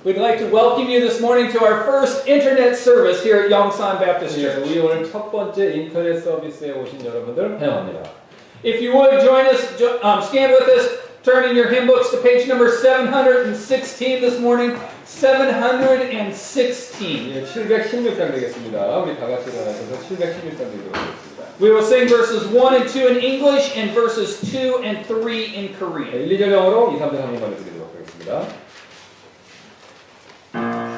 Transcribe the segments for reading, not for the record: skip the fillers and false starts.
We'd like to welcome you this morning to our first internet service here at Yongsan Baptist Church. 우리 오늘 첫 번째 인터넷 서비스에 오신 여러분들 환영합니다. If you would join us, stand with us, turn in your hymn books to page number 716 this morning. 716. 예, 716장 되겠습니다. 우리 다 같이 일어나셔서 716장 되도록 하겠습니다. We will sing verses 1 and 2 in English and verses 2 and 3 in Korean. 1, 2절 영어로 2, 3절 한번만 드리도록 하겠습니다. Yeah.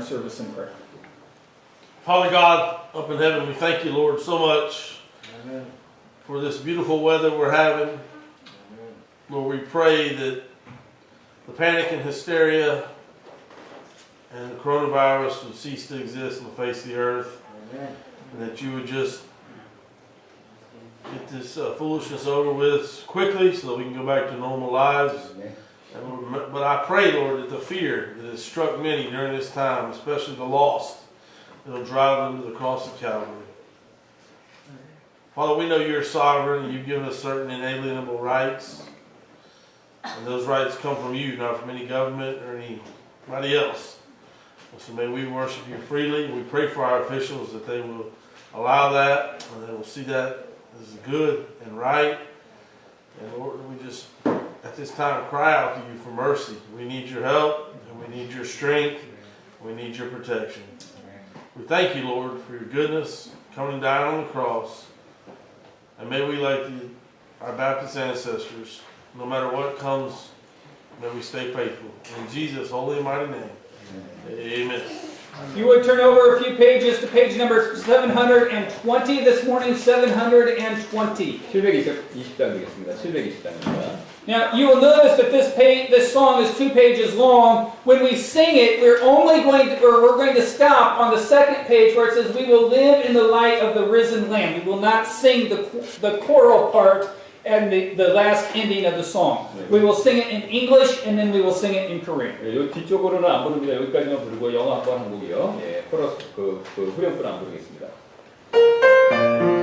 service in prayer. Father God, up in heaven, we thank you, Lord, so much for this beautiful weather we're having. Lord, we pray that the panic and hysteria and the coronavirus would cease to exist on the face of the earth. And that you would just get this foolishness over with quickly so that we can go back to normal lives. And Lord, but I pray, Lord, that the fear that has struck many during this time, especially the lost, it'll drive them to the cross of Calvary. Father, we know you're sovereign and you've given us certain inalienable rights. And those rights come from you, not from any government or anybody else. So may we worship you freely. We pray for our officials that they will allow that and they will see that as good and right. And Lord, we just at this time cry out to you for mercy. We need your help and we need your strength. We need your protection. We thank you, Lord, for your goodness coming down on the cross. And may we, like our Baptist ancestors, no matter what comes, may we stay faithful. In Jesus' holy and mighty name, amen. If you would turn over a few pages to page number 720 this morning, 720. 720장 되겠습니다. 720장입니다. Now, you will notice that this song is 2 pages long. When we sing it, we're going to stop on the second page where it says, "We will live in the light of the risen Lamb." We will not sing the choral part and the last ending of the song. We will sing it in English and then we will sing it in Korean. 요 뒤쪽으로는 안 부릅니다. 여기까지만 부르고 영어 한번 한 곡이요. 예, 코러스 그 후렴구는 안 부르겠습니다. Thank you.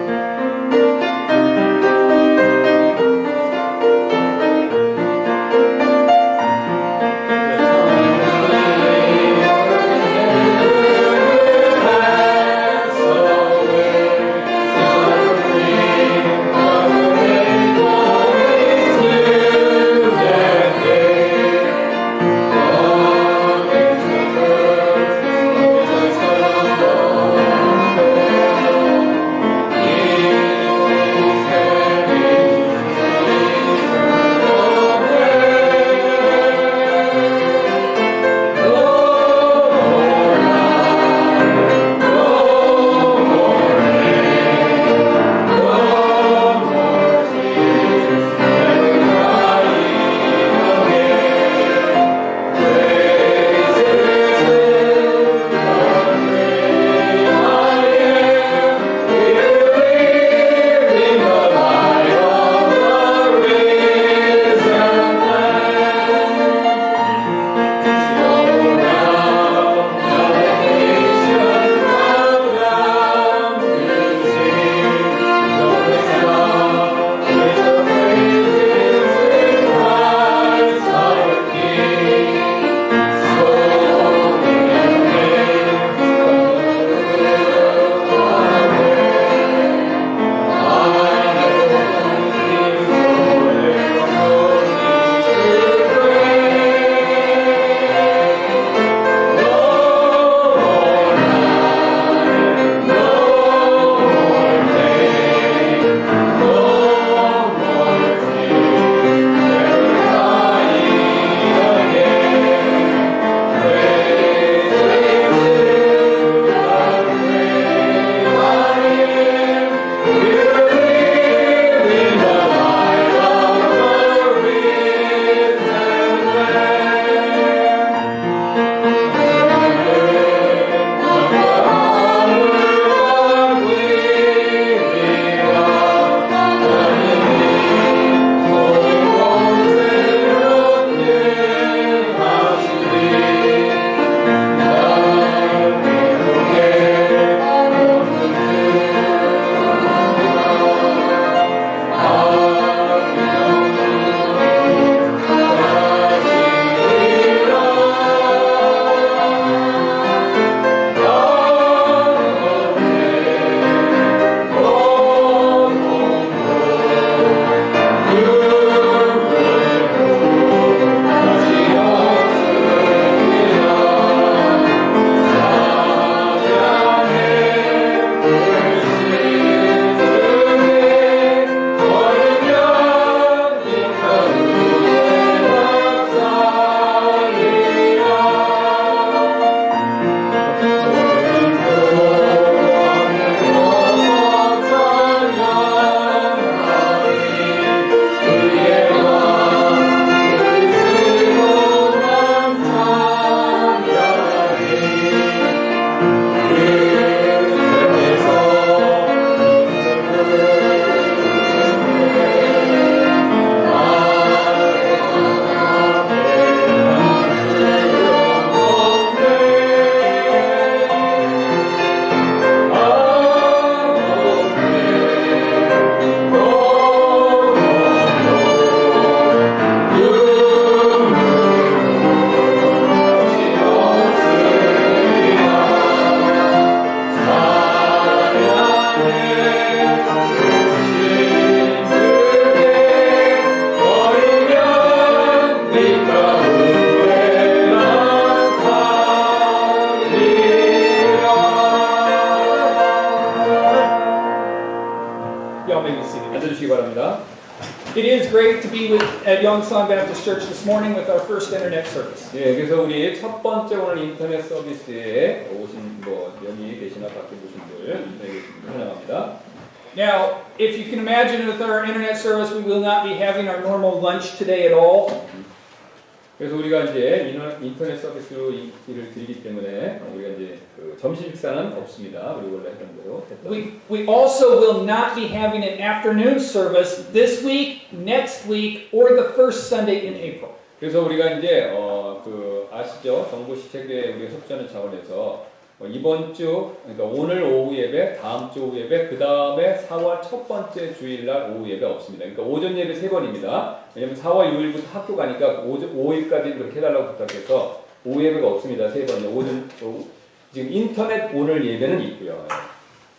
Y'all may be seated. 앉아주시기 바랍니다. It is great to be at Yongsan Baptist Church this morning with our first internet service. 예, 그래서 우리 첫 번째 오늘 인터넷 서비스에 오신 여기 계시나 밖에 보신 분들, 인터넷에 계신 분들 환영합니다. Now, if you can imagine with our internet service, we will not be having our normal lunch today at all. 그래서 우리가 이제 인터넷 서비스로 일을 드리기 때문에 우리가 이제 그 점심 식사는 없습니다. 우리 원래 했던 대로. We also will not be having an afternoon service this week, next week, or the first Sunday in April. 그래서 우리가 이제 그 아시죠? 정부 시책에 우리가 협조하는 차원에서 이번 주, 그러니까 오늘 오후 예배, 다음 주 오후 예배, 그 다음에 4월 첫 번째 주일날 오후 예배 없습니다. 그러니까 오전 예배 3번입니다. 왜냐면 4월 6일부터 학교 가니까 5일까지 그렇게 해달라고 부탁해서 오후 예배가 없습니다. 3번이요. 지금 인터넷 오늘 예배는 있고요.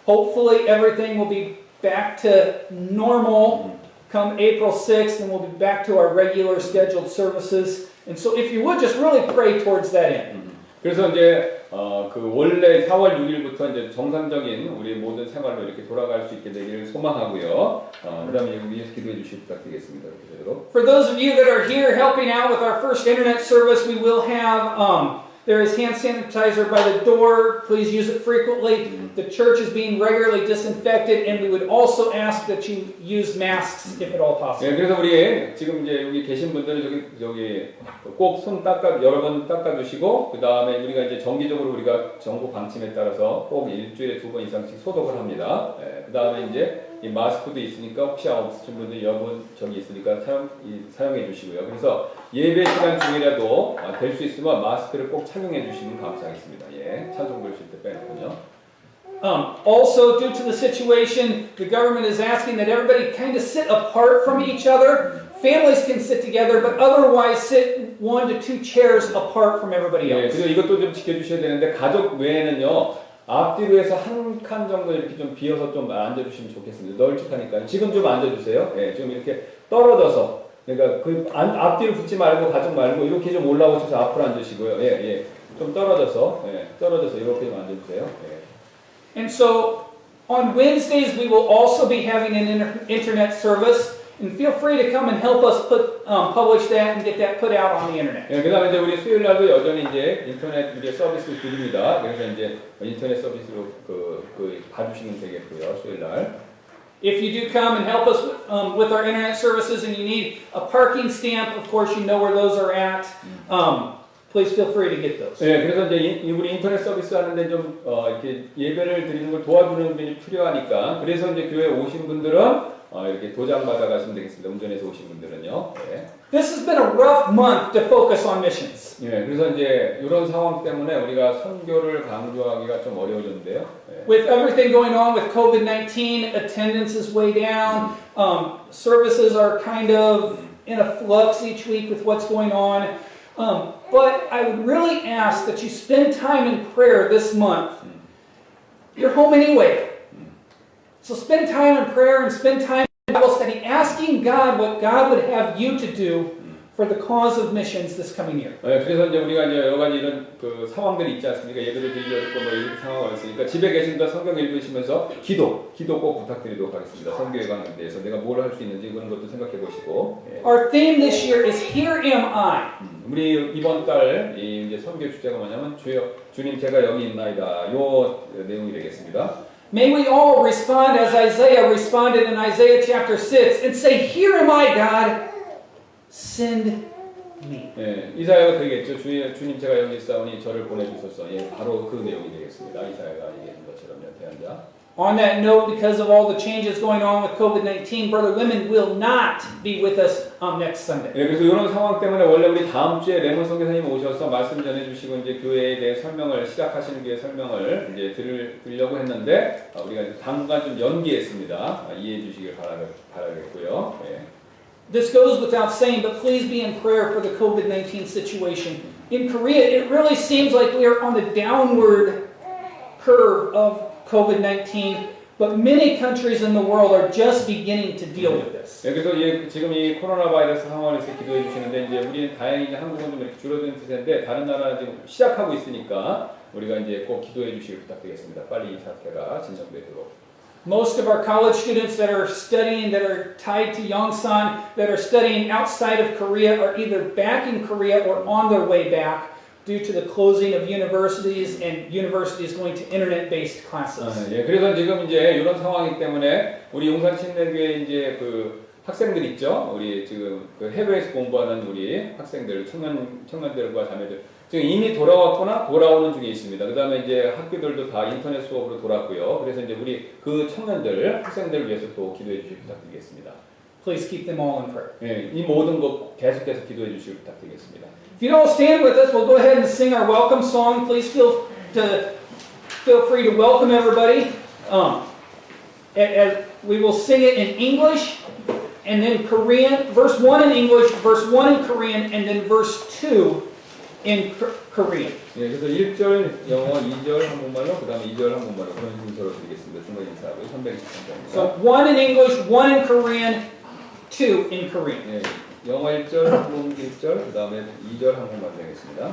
Hopefully everything will be back to normal come April 6th, and we'll be back to our regular scheduled services. And so if you would just really pray towards that end. 그래서 이제 그 원래 4월 6일부터 이제 정상적인 우리 모든 생활로 이렇게 돌아갈 수 있게 되기를 소망하고요. 그다음에 여기 위해서 기도해 주시기 부탁드리겠습니다. 그대로. For those of you that are here helping out with our first internet service, we will have there is hand sanitizer by the door. Please use it frequently. The church is being regularly disinfected, and we would also ask that you use masks if at all possible. 네, 그래서 우리 지금 이제 여기 계신 분들은 저기 꼭 손 여러 번 닦아주시고 그 다음에 우리가 이제 정기적으로 우리가 정부 방침에 따라서 꼭 일주일에 2번 이상씩 소독을 합니다. 그 다음에 이제 이 마스크도 있으니까 혹시 없으신 분들 여분 저기 있으니까 사용해 주시고요. 그래서 예배 시간 중이라도 될 수 있으면 마스크를 꼭 착용해 주시면 감사하겠습니다. 예, 찬송 부르실 때 빼놓고요. Also, due to the situation, the government is asking that everybody kind of sit apart from each other. Families can sit together, but otherwise sit 1 to 2 chairs apart from everybody 예, else. 그리고 이것도 좀 지켜주셔야 되는데 가족 외에는요. 앞뒤로 해서 한 칸 정도 이렇게 좀 비어서 좀 앉아주시면 좋겠습니다. 널찍하니까 지금 좀 앉아주세요. 예, 좀 이렇게 떨어져서 그러니까 그 앞뒤로 붙지 말고 가족 말고 이렇게 좀 올라오셔서 앞으로 앉으시고요. 예, 예, 좀 떨어져서 떨어져서 이렇게 좀 앉아주세요. 예. And so on Wednesdays we will also be having an internet service, and feel free to come and help us publish that and get that put out on the internet. 예, 그다음에 이제 우리 수요일 날도 여전히 이제 인터넷 우리 서비스 드립니다. 그래서 이제 인터넷 서비스로 봐주시면 되겠고요. 수요일 날. If you do come and help us with our internet services, and you need a parking stamp, of course you know where those are at. Please feel free to get those. 네, 그래서 이제 우리 인터넷 서비스 하는데 좀 이렇게 예배를 드리는 걸 도와주는 분이 필요하니까 그래서 이제 교회 오신 분들은 이렇게 도장 받아 가시면 되겠습니다. 운전해서 오신 분들은요. 네. This has been a rough month to focus on missions. 네, 그래서 이제 이런 상황 때문에 우리가 선교를 강조하기가 좀 어려워졌는데요. 네. With everything going on with COVID-19, attendance is way down. Services are kind of in a flux each week with what's going on. But I would really ask that you spend time in prayer this month. You're home anyway. So spend time in prayer and spend time in Bible study, asking God what God would have you to do for the cause of missions this coming year. 그래서 이제 우리가 이제 여러 가지 이런 그 상황들이 있지 않습니까? 예배를 드리려고 뭐 이런 상황이 있으니까 집에 계신 분 성경 읽으시면서 기도 꼭 부탁드리도록 하겠습니다. 선교에 관한 데서 내가 뭘 할 수 있는지 그런 것도 생각해 보시고. Our theme this year is Here Am I. 우리 이번 달 이제 선교 주제가 뭐냐면 주님 제가 여기 있나이다. 요 내용이 되겠습니다. May we all respond as Isaiah responded in Isaiah chapter 6 and say, Here am I, God, send me. 예, 이사야가 그러겠죠. 주님 제가 여기 있사오니 저를 보내주소서. 예, 바로 그 내용이 되겠습니다. 이사야가 얘기한 것처럼요. 대한자. On that note, because of all the changes going on with COVID-19, Brother Lemon will not be with us next Sunday. 예, 그래서 이런 상황 때문에 원래 우리 다음 주에 레몬 선교사님 오셔서 말씀 전해주시고 이제 교회에 대해 설명을 시작하시는 교회 설명을 이제 들으려고 했는데 우리가 이제 당분간 좀 연기했습니다. 이해해 주시길 바라겠고요. 예. This goes without saying, but please be in prayer for the COVID-19 situation. In Korea, it really seems like we are on the downward curve of COVID-19, but many countries in the world are just beginning to deal with this. 네, 그래서 지금 이 코로나 바이러스 상황에서 기도해 주시는데 이제 우리는 다행히 이제 한국은 좀 이렇게 줄어든 추세인데 다른 나라는 지금 시작하고 있으니까 우리가 이제 꼭 기도해 주시길 부탁드리겠습니다. 빨리 이 사태가 진정되도록. Most of our college students that are studying, that are tied to Yongsan, that are studying outside of Korea are either back in Korea or on their way back due to the closing of universities and universities going to internet-based classes. 예, 그래서 지금 이제 이런 상황이기 때문에 우리 용산신대교회 이제 그 학생들 있죠? 우리 지금 그 해외에서 공부하는 우리 학생들, 청년들과 자매들 지금 이미 돌아왔거나 돌아오는 중에 있습니다. 그 다음에 이제 학교들도 다 인터넷 수업으로 돌았고요. 그래서 이제 우리 그 청년들, 학생들을 위해서 또 기도해 주시기 부탁드리겠습니다. Please keep them all in prayer. 예, 이 모든 것 계속해서 기도해 주시기 부탁드리겠습니다. If you don't stand with us, we'll go ahead and sing our welcome song. Please feel free to welcome everybody. We will sing it in English and then Korean. Verse 1 in English, verse 1 in Korean, and then verse 2 in Korean. 예, 그래서 1절 영어, 2절 한국말로, 그 다음에 2절 한국말로 그런 순서로 드리겠습니다. 중간 인사하고 323번입니다. So 1 in English, 1 in Korean, 2 in Korean. 예, 영어 1절, 한국 1절, 그 다음에 2절 한국말 되겠습니다.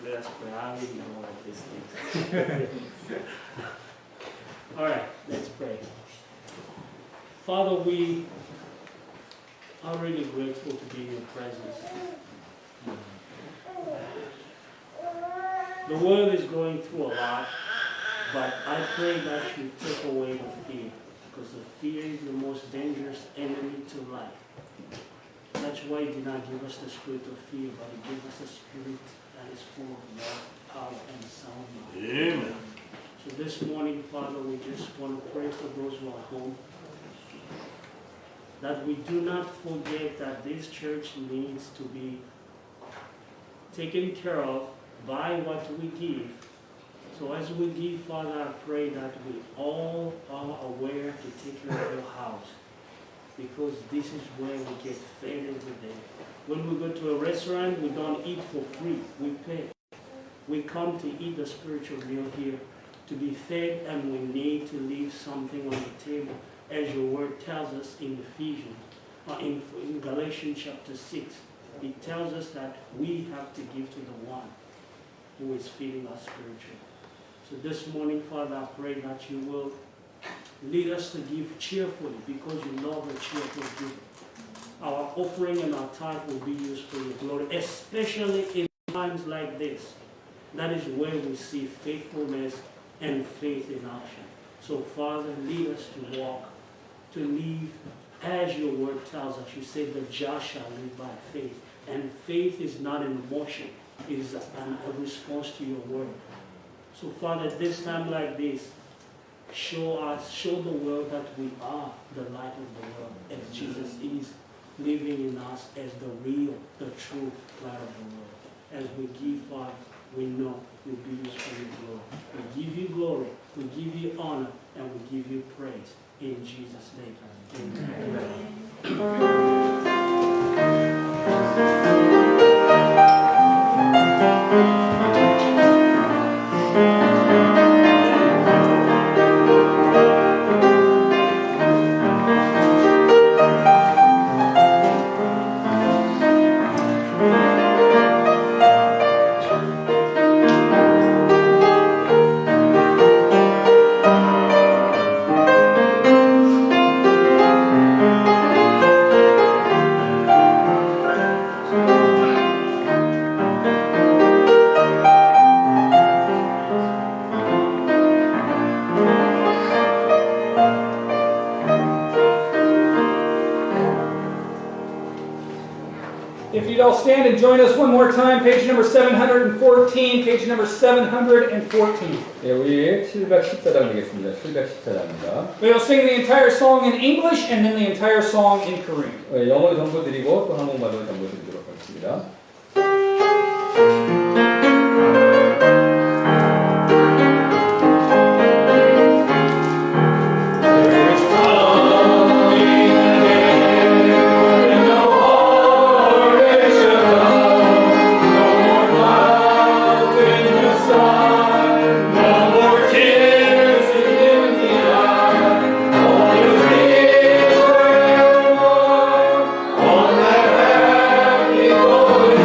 Let us pray. I really don't like these things. All right, let's pray. Father, we are really grateful to be in your presence. The world is going through a lot, but I pray that you take away the fear, because the fear is the most dangerous enemy to life. That's why you did not give us the spirit of fear, but you gave us a spirit that is full of love, power, and sound mind. Amen. So this morning, Father, we just want to pray for those who are home, that we do not forget that this church needs to be taken care of by what we give. So as we give, Father, I pray that we all are aware to take care of your house, because this is where we get fed every day. When we go to a restaurant, we don't eat for free, we pay. We come to eat the spiritual meal here, to be fed, and we need to leave something on the table, as your word tells us in Ephesians, in Galatians chapter 6. It tells us that we have to give to the one who is feeding us spiritually. So this morning, Father, I pray that you will lead us to give cheerfully, because you love a cheerful giver. Our offering and our tithe will be used for your glory, especially in times like this. That is where we see faithfulness and faith in action. So, Father, lead us to walk, to live as your word tells us. You said the just shall live by faith. And faith is not an emotion, it is a response to your word. So, Father, at this time like this, show the world that we are the light of the world, as Jesus is living in us as the real, the true light of the world. As we give, Father, we know you'll be used for your glory. We give you glory, we give you honor, and we give you praise. In Jesus' name, amen. If you'd all stand and join us one more time, page number 714, page number 714. 예, 우리 714장 되겠습니다. 714장입니다. We'll sing the entire song in English and then the entire song in Korean. 영어로 전부 드리고 또 한국말로 전부 드리도록 하겠습니다. Oh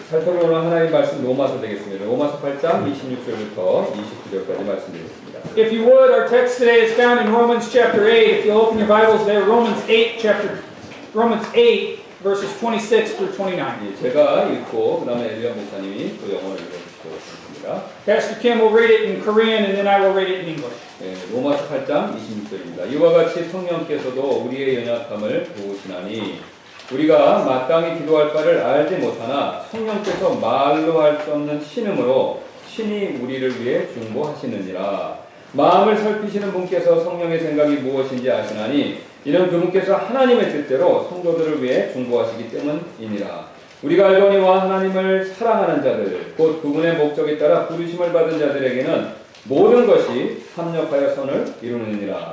살펴보는 하나님의 말씀 로마서 되겠습니다. 로마서 8장 26절부터 29절까지 말씀드리겠습니다. If you would, our text today is found in Romans chapter 8. If you'll open your Bibles there, Romans 8 verses 26 through 29. 예, 제가 읽고 그다음에 엘리야 목사님이 또 영어를 읽어주시겠습니다. Pastor Kim will read it in Korean and then I will read it in English. 예, 로마서 8장 26절입니다. 이와 같이 성령께서도 우리의 연약함을 도우시나니 우리가 마땅히 기도할 바를 알지 못하나 성령께서 말로 할 수 없는 신음으로 친히 우리를 위해 중보하시느니라. 마음을 살피시는 분께서 성령의 생각이 무엇인지 아시나니 이는 그분께서 하나님의 뜻대로 성도들을 위해 중보하시기 때문이니라. 우리가 알거니와 하나님을 사랑하는 자들 곧 그분의 목적에 따라 부르심을 받은 자들에게는 모든 것이 합력하여 선을 이루느니라.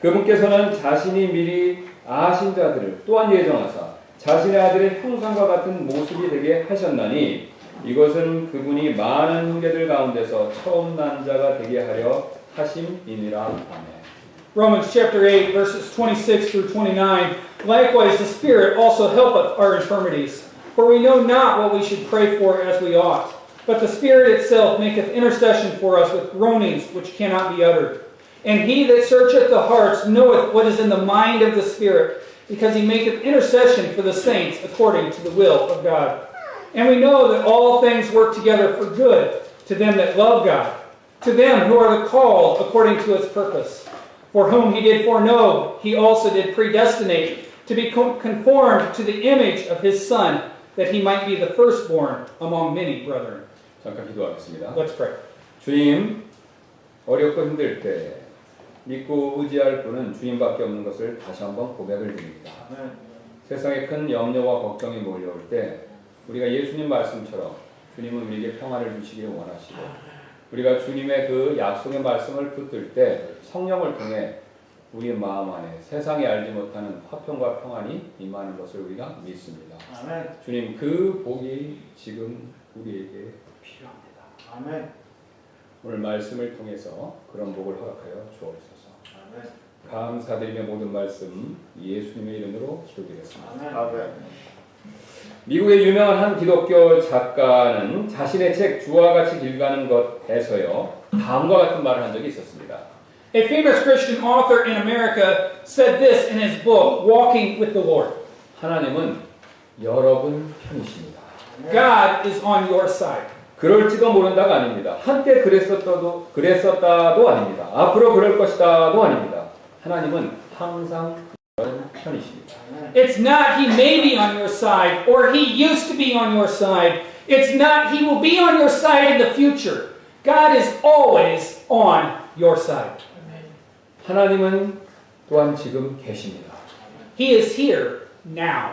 그분께서는 자신이 미리 아신 자들을 또한 예정하사 자신의 아들의 형상과 같은 모습이 되게 하셨나니 이것은 그분이 많은 형제들 가운데서 처음 난 자가 되게 하려 하심이니라. 아멘. Romans chapter 8, verses 26 through 29. Likewise, the Spirit also helpeth our infirmities. For we know not what we should pray for as we ought. But the Spirit itself maketh intercession for us with groanings which cannot be uttered. And he that searcheth the hearts knoweth what is in the mind of the Spirit, because he maketh intercession for the saints according to the will of God. And we know that all things work together for good to them that love God, to them who are the called according to his purpose. For whom he did foreknow, he also did predestinate to be conformed to the image of his Son, that he might be the firstborn among many brethren. 잠깐 기도하겠습니다. Let's pray. 주님, 어렵고 힘들 때 믿고 의지할 분은 주님밖에 없는 것을 다시 한번 고백을 드립니다. 세상에 큰 염려와 걱정이 몰려올 때 우리가 예수님 말씀처럼 주님은 우리에게 평안을 주시길 원하시고 우리가 주님의 그 약속의 말씀을 붙들 때 성령을 통해 우리의 마음 안에 세상에 알지 못하는 화평과 평안이 임하는 것을 우리가 믿습니다. 아멘. 주님, 그 복이 지금 우리에게 필요합니다. 아멘. 오늘 말씀을 통해서 그런 복을 허락하여 주옵소서. 아멘. 감사드리며 모든 말씀 예수님의 이름으로 기도드리겠습니다. 아멘. 미국의 유명한 한 기독교 작가는 자신의 책 주와 같이 길 가는 것에서요 다음과 같은 말을 한 적이 있었습니다. A famous Christian author in America said this in his book, Walking with the Lord. 하나님은 여러분 편이십니다. God is on your side. 그럴지도 모른다가 아닙니다. 한때 그랬었다도 아닙니다. 앞으로 그럴 것이다도 아닙니다. 하나님은 항상 여러분 편이십니다. It's not he may be on your side or he used to be on your side. It's not he will be on your side in the future. God is always on your side. 하나님은 또한 지금 계십니다. He is here now.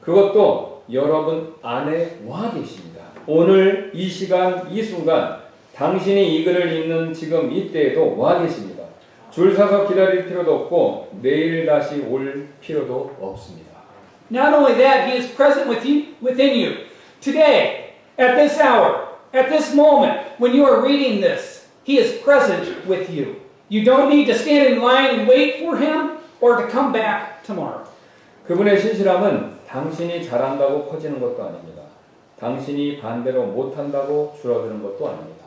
그것도 여러분 안에 와 계십니다. 오늘 이 시간 이 순간 당신이 이 글을 읽는 지금 이때에도 와 계십니다. 줄 서서 기다릴 필요도 없고 내일 다시 올 필요도 없습니다. Not only that, he is present within you. Today, at this hour, at this moment, when you are reading this, he is present with you. You don't need to stand in line and wait for him or to come back tomorrow. 그분의 신실함은 당신이 잘한다고 커지는 것도 아닙니다. 당신이 반대로 못한다고 줄어드는 것도 아닙니다.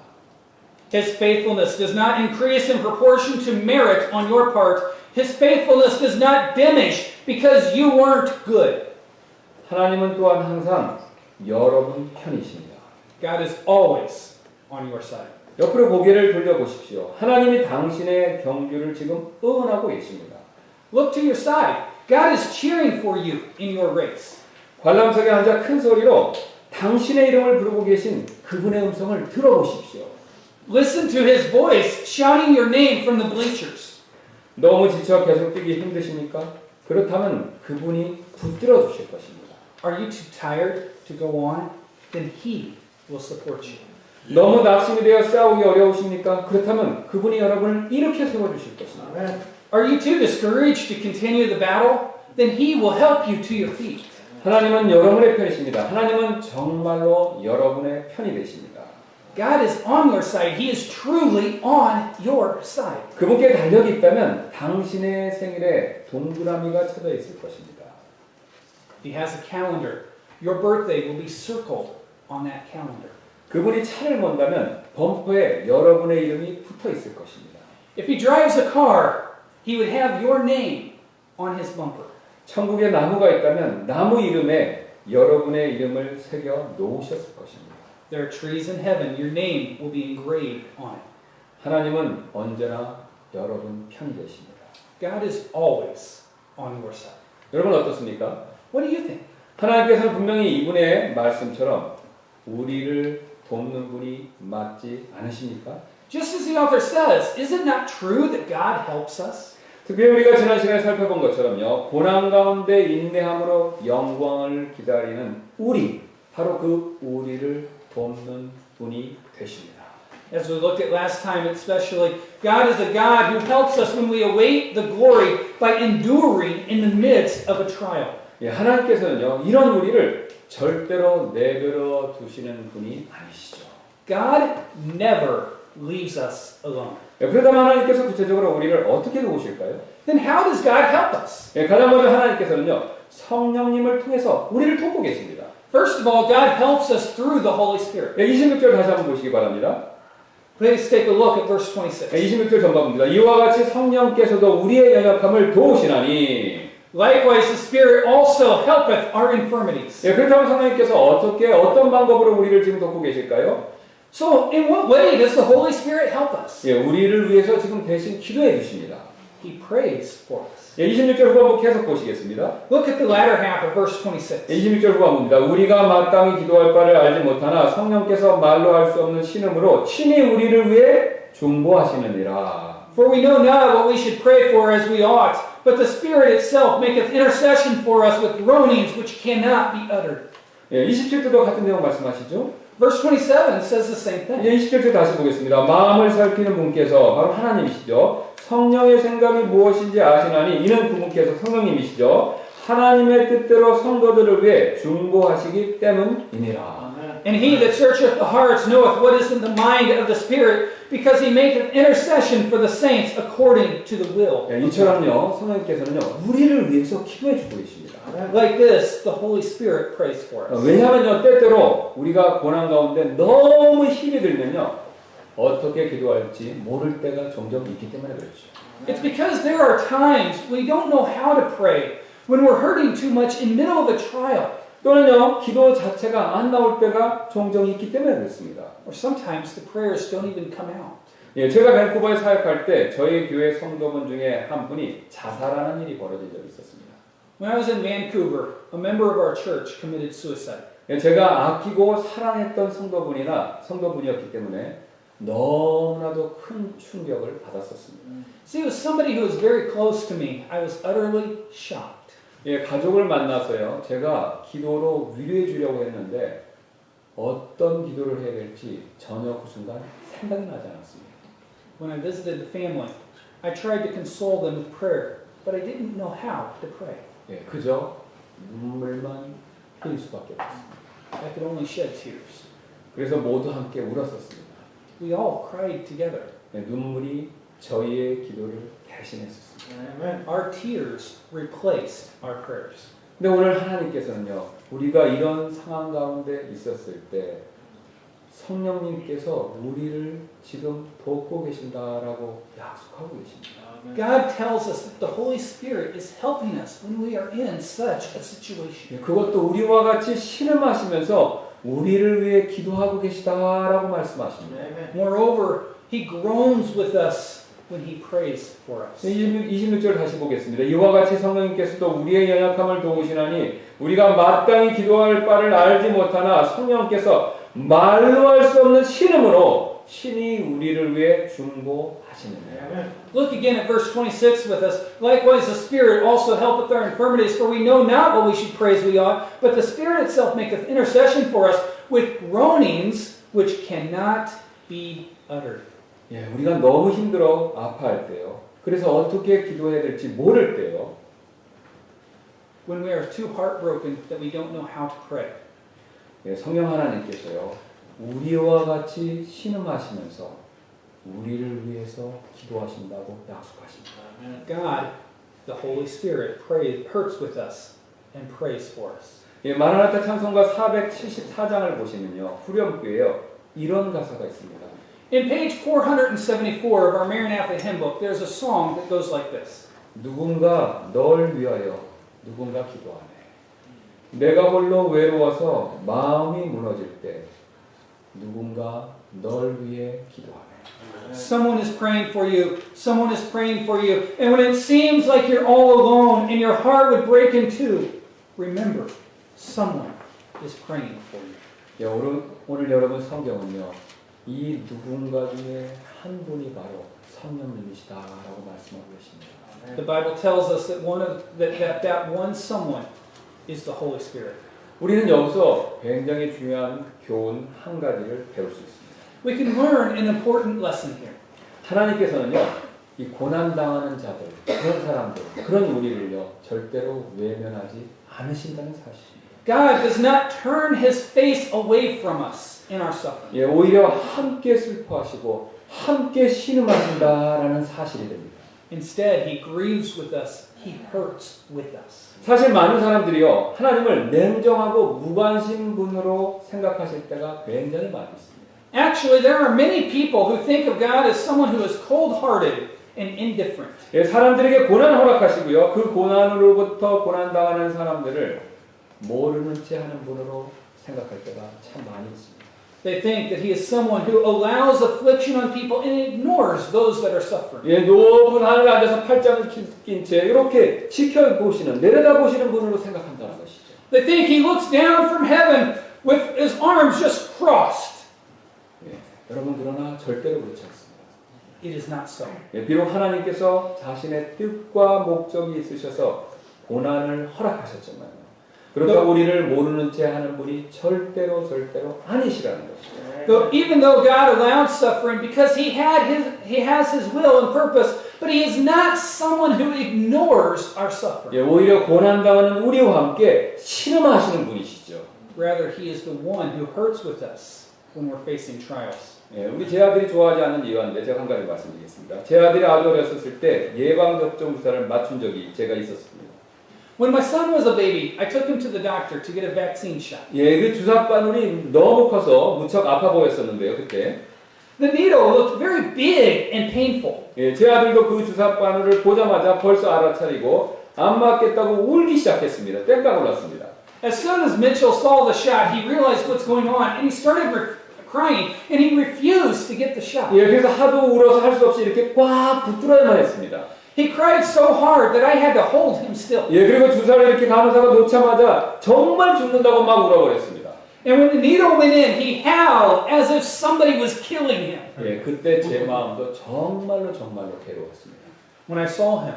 His faithfulness does not increase in proportion to merit on your part. His faithfulness does not diminish because you weren't good. 하나님은 또한 항상 여러분 편이십니다. God is always on your side. 옆으로 고개를 돌려보십시오. 하나님이 당신의 경주를 지금 응원하고 계십니다. Look to your side. God is cheering for you in your race. 관람석에 앉아 큰 소리로 당신의 이름을 부르고 계신 그분의 음성을 들어보십시오. Listen to his voice shouting your name from the bleachers. 너무 지쳐 계속 뛰기 힘드십니까? 그렇다면 그분이 붙들어 주실 것입니다. Are you too tired to go on? Then he will support you. 너무 낙심이 되어 싸우기 어려우십니까? 그렇다면 그분이 여러분을 일으켜 세워 주실 것입니다. Are you too discouraged to continue the battle? Then he will help you to your feet. 하나님은 여러분의 편이십니다. 하나님은 정말로 여러분의 편이 되십니다. God is on your side. He is truly on your side. 그분께 달력이 있다면 당신의 생일에 동그라미가 쳐져 있을 것입니다. He has a calendar. Your birthday will be circled on that calendar. 그분이 차를 mon다면 범퍼에 여러분의 이름이 붙어 있을 것입니다. If he drives a car, he would have your name on his bumper. 천국에 나무가 있다면 나무 이름에 여러분의 이름을 새겨 놓으셨을 것입니다. There are trees in heaven. Your name will be engraved on it. 하나님은 언제나 여러분 편이 되십니다. God is always on your side. 여러분 어떻습니까? What do you think? 하나님께서는 분명히 이분의 말씀처럼 우리를 돕는 분이 맞지 않으십니까? Just as the author says, is it not true that God helps us? 특별히 우리가 지난 시간에 살펴본 것처럼요. 고난 가운데 인내함으로 영광을 기다리는 우리, 바로 그 우리를 돕는 분이 되십니다. As we looked at last time, especially, God is a God who helps us when we await the glory by enduring in the midst of a trial. 예, 하나님께서는요, 이런 우리를 절대로 내버려 두시는 분이 아니시죠. God never leaves us alone. 예, 그러다면 하나님께서 구체적으로 우리를 어떻게 도우실까요? Then how does God help us? 예, 가장 먼저 하나님께서는요, 성령님을 통해서 우리를 돕고 계십니다. First of all, God helps us through the Holy Spirit. 예, 26절 다시 한번 보시기 바랍니다. Please take a look at verse 26. 26절 전반부입니다. 이와 같이 성령께서도 우리의 연약함을 도우시나니. Likewise, the Spirit also helpeth our infirmities. 예, 그렇다면 성령님께서 어떤 방법으로 우리를 지금 돕고 계실까요? So, in what way does the Holy Spirit help us? 예, 우리를 위해서 지금 대신 기도해 주십니다. He prays for us. 예, 26절 후반부 계속 보시겠습니다. Look at the latter half of verse 26. 26절 후반부입니다. 우리가 마땅히 기도할 바를 알지 못하나 성령께서 말로 할 수 없는 신음으로 친히 우리를 위해 중보하시느니라. For we know not what we should pray for as we ought, but the Spirit itself maketh intercession for us with groanings which cannot be uttered. 예, 27절도 같은 내용 말씀하시죠? Verse 27 says the same thing. 예, 27절 다시 보겠습니다. 마음을 살피는 분께서 바로 하나님이시죠. 성령의 생각이 무엇인지 아시나니 이는 그분께서 성령님이시죠. 하나님의 뜻대로 성도들을 위해 중보하시기 때문이니라. And he that searcheth the hearts knoweth what is in the mind of the Spirit, because he maketh intercession for the saints according to the will. 예, 이처럼요, 성령님께서는요, 우리를 위해서 기도해 주고 계십니다. Like this, the Holy Spirit prays for us. 왜냐하면요, 때때로 우리가 고난 가운데 너무 힘이 들면요, 어떻게 기도할지 모를 때가 종종 있기 때문에 그렇죠. It's because there are times we don't know how to pray when we're hurting too much in middle of a trial. 또는요, 기도 자체가 안 나올 때가 종종 있기 때문에 그렇습니다. Or sometimes the prayers don't even come out. 예, 제가 밴쿠버에 사역할 때 저희 교회 성도분 중에 한 분이 자살하는 일이 벌어진 적이 있었습니다. When I was in Vancouver, a member of our church committed suicide. 예, 제가 아끼고 사랑했던 성도분이었기 때문에 너무나도 큰 충격을 받았었습니다. See, it was somebody who was very close to me. I was utterly shocked. 예, 가족을 만나서요, 제가 기도로 위로해 주려고 했는데 어떤 기도를 해야 될지 전혀 그 순간 생각이 나지 않았습니다. When I visited the family, I tried to console them with prayer, but I didn't know how to pray. 예, 그저 눈물만 흘릴 수밖에 없었습니다. I could only shed tears. 그래서 모두 함께 울었었습니다. We all cried together. 예, 눈물이 저희의 기도를 대신했었습니다. Our tears replaced our prayers. 근데 오늘 하나님께서는요, 우리가 이런 상황 가운데 있었을 때 성령님께서 우리를 지금 돕고 계신다라고 약속하고 계십니다. God tells us that the Holy Spirit is helping us when we are in such a situation. 예, 그것도 우리와 같이 신음하시면서 우리를 위해 기도하고 계시다라고 말씀하십니다. Moreover, He groans with us when He prays for us. 26절 다시 보겠습니다. 이와 같이 성령님께서도 우리의 연약함을 도우시나니 우리가 마땅히 기도할 바를 알지 못하나 성령께서 말로 할 수 없는 신음으로 신이 우리를 위해 중보하시느니라. Look again at verse 26 with us. Likewise, the Spirit also helpeth our infirmities, for we know not what we should pray as we ought, but the Spirit itself maketh intercession for us with groanings which cannot be uttered. 예, 우리가 너무 힘들어 아파할 때요. 그래서 어떻게 기도해야 될지 모를 때요. When we are too heartbroken that we don't know how to pray. 예, 성령 하나님께서요, 우리와 같이 신음하시면서 우리를 위해서 기도하신다고 약속하십니다. God, the Holy Spirit, hurts with us and prays for us. 예, 마라나타 찬송가 474장을 보시면요, 후렴구에요, 이런 가사가 있습니다. In page 474 of our Maranatha hymn book, there's a song that goes like this. 누군가 널 위하여 누군가 기도하네. 내가 홀로 외로워서 마음이 무너질 때 누군가 널 위해 기도하네. Someone is praying for you. Someone is praying for you. And when it seems like you're all alone and your heart would break in two, remember, someone is praying for you. 야, 오늘 여러분 성경은요, 이 누군가 중에 한 분이 바로 성령님이시다라고 말씀하고 계십니다. The Bible tells us that that one someone is the Holy Spirit. 우리는 여기서 굉장히 중요한 교훈 한 가지를 배울 수 있습니다. We can learn an important lesson here. 하나님께서는요, 이 고난당하는 자들, 그런 사람들, 그런 우리를요, 절대로 외면하지 않으신다는 사실입니다. God does not turn His face away from us in our suffering. 예, 오히려 함께 슬퍼하시고 함께 신음하신다라는 사실이 됩니다. Instead, He grieves with us. He hurts with us. 사실 많은 사람들이요, 하나님을 냉정하고 무관심 분으로 생각하실 때가 굉장히 많이 있습니다. Actually, there are many people who think of God as someone who is cold-hearted and indifferent. 예, 사람들에게 고난 허락하시고요, 그 고난으로부터 고난당하는 사람들을 모르는 채 하는 분으로 생각할 때가 참 많이 있습니다. They think that He is someone who allows affliction on people and ignores those that are suffering. 예, 높은 하늘에 앉아서 팔짱을 낀 채 이렇게 지켜보시는, 내려다보시는 분으로 생각한다는 것이죠. They think He looks down from heaven with His arms just crossed. 예, 여러분 그러나 절대로 그렇지 않습니다. It is not so. 예, 비록 하나님께서 자신의 뜻과 목적이 있으셔서 고난을 허락하셨지만 그렇다고 우리를 모르는 채 하는 분이 절대로 아니시라는 것이죠. Even though God allows suffering because He has His will and purpose, but He is not someone who ignores our suffering. 예, 오히려 고난당하는 우리와 함께 신음하시는 분이시죠. Rather, He is the one who hurts with us when we're facing trials. 예, 우리 제 아들이 좋아하지 않는 이유인데 제가 한 가지 말씀드리겠습니다. 제 아들이 아주 어렸을 때 예방접종 주사를 맞춘 적이 제가 있었습니다. When my son was a baby, I took him to the doctor to get a vaccine shot. 예, 그 주사 바늘이 너무 커서 무척 아파 보였었는데요, 그때. The needle looked very big and painful. 예, 제 아들도 그 주사 바늘을 보자마자 벌써 알아차리고 안 맞겠다고 울기 시작했습니다. 땡깡을 났습니다. As soon as Mitchell saw the shot, he realized what's going on and he started crying and he refused to get the shot. 예, 그래서 하도 울어서 할 수 없이 이렇게 꽉 붙들어야만 했습니다. He cried so hard that I had to hold him still. 예, 그리고 주사를 이렇게 간호사가 놓자마자 정말 죽는다고 막 울어버렸습니다. And when the needle went in, he howled as if somebody was killing him. 예, 그때 제 마음도 정말로 괴로웠습니다. When I saw him,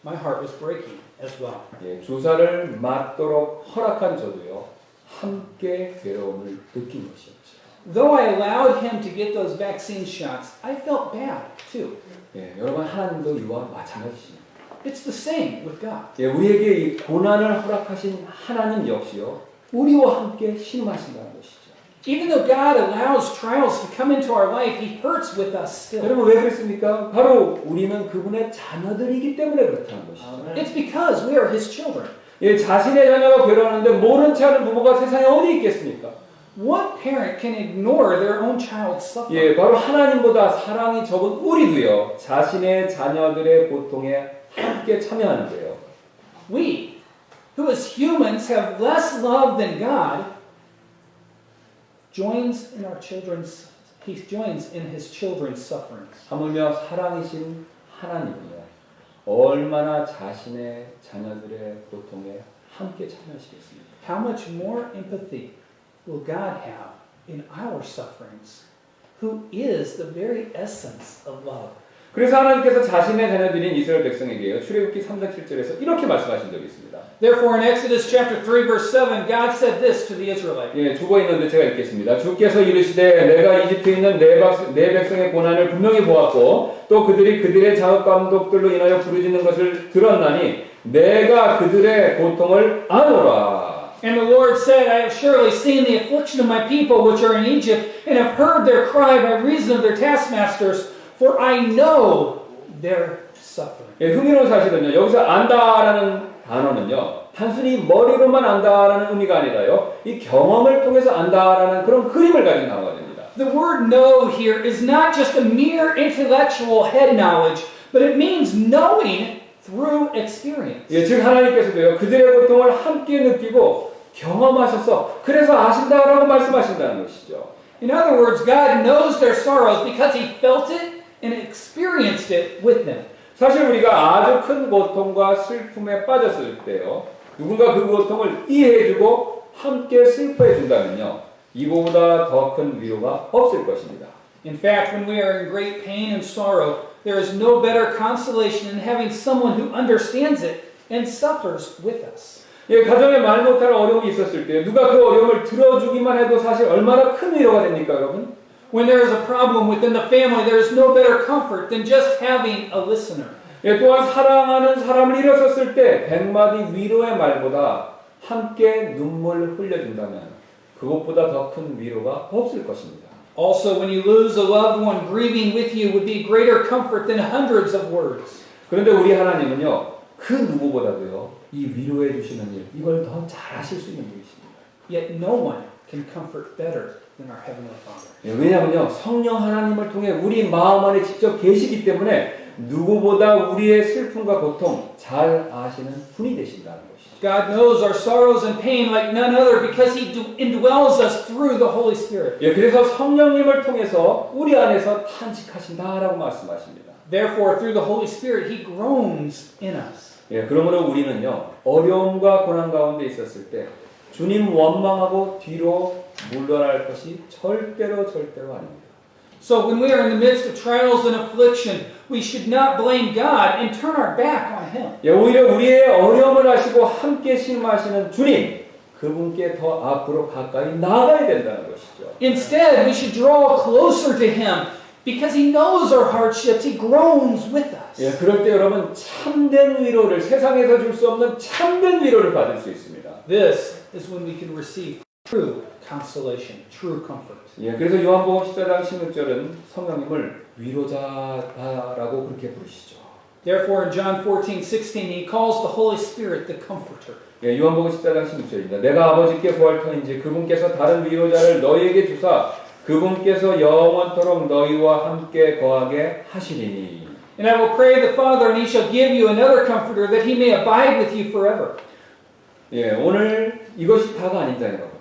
my heart was breaking as well. 예, 주사를 맞도록 허락한 저도요, 함께 괴로움을 느낀 것이었죠. Though I allowed him to get those vaccine shots, I felt bad too. 예, 여러분 하나님도 이와 마찬가지십니다. It's the same with God. 예, 우리에게 이 고난을 허락하신 하나님 역시요, 우리와 함께 신음하신다는 것이죠. Even though God allows trials to come into our life, He hurts with us still. 여러분 왜 그랬습니까? 바로 우리는 그분의 자녀들이기 때문에 그렇다는 것이죠. It's because we are His children. 예, 자신의 자녀가 괴로워하는데 모른 채 하는 부모가 세상에 어디 있겠습니까? What parent can ignore their own child's suffering? 예, 바로 하나님보다 사랑이 적은 우리도요, 자신의 자녀들의 고통에 함께 참여하는데요. We, who as humans have less love than God, joins in His children's sufferings. 하물며 사랑이신 하나님은요, 얼마나 자신의 자녀들의 고통에 함께 참여하시겠습니까? How much more empathy will God have in our sufferings, who is the very essence of love? 그래서 하나님께서 자신의 자녀들인 이스라엘 백성에게요, 출애굽기 3장 7절에서 이렇게 말씀하신 적이 있습니다. Therefore, in Exodus chapter 3, verse 7, God said this to the Israelites. 예, 죽어 있는데 제가 읽겠습니다. 주께서 이르시되 내가 이집트에 있는 내 백성의 고난을 분명히 보았고 또 그들이 그들의 자업 감독들로 인하여 부르짖는 것을 들었나니 내가 그들의 고통을 아노라. And the Lord said, I have surely seen the affliction of my people which are in Egypt, and have heard their cry by reason of their taskmasters, for I know their suffering. 예, 흥미로운 사실은요, 여기서 안다라는 단어는요, 단순히 머리로만 안다라는 의미가 아니라요, 이 경험을 통해서 안다라는 그런 그림을 가진 단어가 됩니다. The word know here is not just a mere intellectual head knowledge, but it means knowing through experience. 예, 즉 하나님께서도요, 그들의 고통을 함께 느끼고 경험하셔서 그래서 아신다라고 말씀하신다는 것이죠. In other words, God knows their sorrows because He felt it and experienced it with them. 사실 우리가 아주 큰 고통과 슬픔에 빠졌을 때요, 누군가 그 고통을 이해해주고 함께 슬퍼해준다면요, 이보다 더 큰 위로가 없을 것입니다. In fact, when we are in great pain and sorrow, there is no better consolation in having someone who understands it and suffers with us. 예, 가정에 말 못할 어려움이 있었을 때 누가 그 어려움을 들어주기만 해도 사실 얼마나 큰 위로가 됩니까, 여러분? When there is a problem within the family, there is no better comfort than just having a listener. 예, 또한 사랑하는 사람을 잃었었을 때 100마디 위로의 말보다 함께 눈물 흘려준다면 그것보다 더 큰 위로가 없을 것입니다. Also, when you lose a loved one, grieving with you would be greater comfort than hundreds of words. 그런데 우리 하나님은요, 그 누구보다도요, 이 위로해 주시는 일, 이걸 더 잘하실 수 있는 분이십니다. Yet no one can comfort better than our Heavenly Father. 예, 왜냐하면요, 성령 하나님을 통해 우리 마음 안에 직접 계시기 때문에 누구보다 우리의 슬픔과 고통 잘 아시는 분이 되신다는 것이죠. God knows our sorrows and pain like none other because He indwells us through the Holy Spirit. 예, 그래서 성령님을 통해서 우리 안에서 탄식하신다라고 말씀하십니다. Therefore, through the Holy Spirit, He groans in us. 예, 그러므로 우리는요, 어려움과 고난 가운데 있었을 때 주님 원망하고 뒤로 물러날 것이 절대로 아닙니다. So when we are in the midst of trials and affliction, we should not blame God and turn our back on Him. 예, 오히려 우리의 어려움을 아시고 함께 심하시는 주님, 그분께 더 앞으로 가까이 나아가야 된다는 것이죠. Instead, we should draw closer to Him because He knows our hardships. He groans with us. 예, 그럴 때 여러분 참된 위로를 세상에서 줄 수 없는 참된 위로를 받을 수 있습니다. This is when we can receive true consolation, true comfort. 예, 그래서 요한복음 14장 16절은 성령님을 위로자다라고 그렇게 부르시죠. Therefore, in John 14:16, He calls the Holy Spirit the Comforter. 예, 요한복음 14장 16절입니다. 내가 아버지께 구할 터인지 그분께서 다른 위로자를 너희에게 주사 그분께서 영원토록 너희와 함께 거하게 하시리니. And I will pray the Father, and He shall give you another Comforter, that He may abide with you forever. 예, 오늘 이것이 다가 아닙니다, 여러분.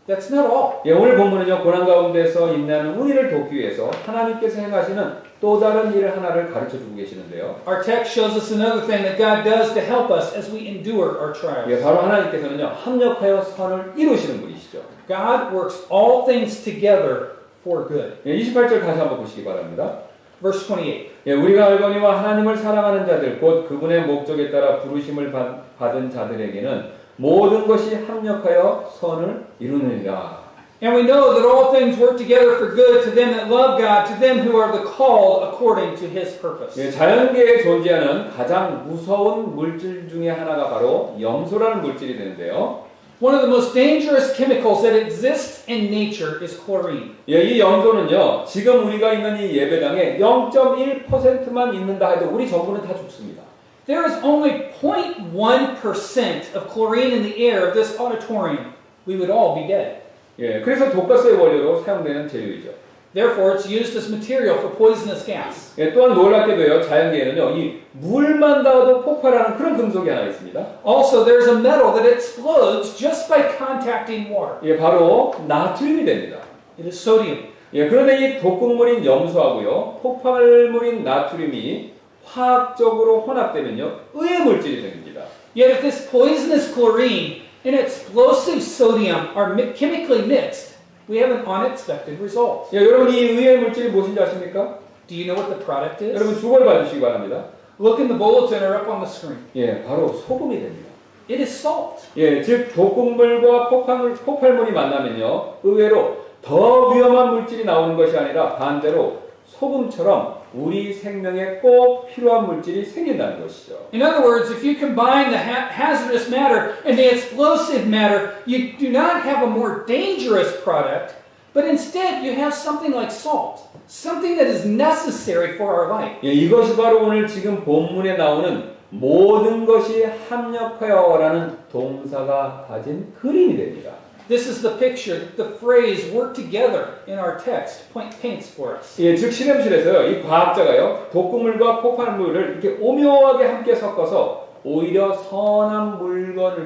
That's not all. 예, 오늘 본문은요, 고난 가운데서 인내하는 우리를 돕기 위해서 하나님께서 행하시는 또 다른 일을 하나를 가르쳐 주고 계시는데요. Our text shows us another thing that God does to help us as we endure our trials. 예, 바로 하나님께서는요, 합력하여 선을 이루시는 분이시죠. God works all things together for good. 예, 28절 다시 한번 보시기 바랍니다. Verse 28. 예, 우리가 알거니와 하나님을 사랑하는 자들, 곧 그분의 목적에 따라 부르심을 받은 자들에게는 모든 것이 합력하여 선을 이루느니라. And we know that all things work together for good to them that love God, to them who are the called according to His purpose. 예, 자연계에 존재하는 가장 무서운 물질 중에 하나가 바로 염소라는 물질이 되는데요. One of the most dangerous chemicals that exists in nature is chlorine. 예, 이 염소는요, 지금 우리가 있는 이 예배당에 0.1%만 있는다 해도 우리 전부는 다 죽습니다. There is only 0.1% of chlorine in the air of this auditorium. We would all be dead. 예, 그래서 독가스의 원료로 사용되는 재료이죠. Therefore, it's used as material for poisonous gas. 예, 또한 놀랍게도요, 자연계에는요, 이 물만 닿아도 폭발하는 그런 금속이 하나 있습니다. Also, there's a metal that explodes just by contacting water. 예, 바로 나트륨이 됩니다. It is sodium. 예, 그런데 이 독극물인 염소하고요, 폭발물인 나트륨이 화학적으로 혼합되면요, 의의 물질이 됩니다. Yet if this poisonous chlorine and explosive sodium are chemically mixed, we have an unexpected result. 예, 여러분 이 의의 물질이 무엇인지 아십니까? Do you know what the product is? 여러분 주걸 봐주시기 바랍니다. Look in the bulletin or up on the screen. 예, 바로 소금이 됩니다. It is salt. 예, 즉 독극물과 폭발물이 만나면요, 의외로 더 위험한 물질이 나오는 것이 아니라 반대로 소금처럼 우리 생명에 꼭 필요한 물질이 생긴다는 것이죠. In other words, if you combine the hazardous matter and the explosive matter, you do not have a more dangerous product, but instead you have something like salt, something that is necessary for our life. 예, 이것이 바로 오늘 지금 본문에 나오는 모든 것이 합력하여라는 동사가 가진 그림이 됩니다. This is the picture that the phrase work together in our text paints for us. 예, 즉 실험실에서요, 이 과학자가요, 독극물과 폭발물을 이렇게 오묘하게 함께 섞어서 오히려 선한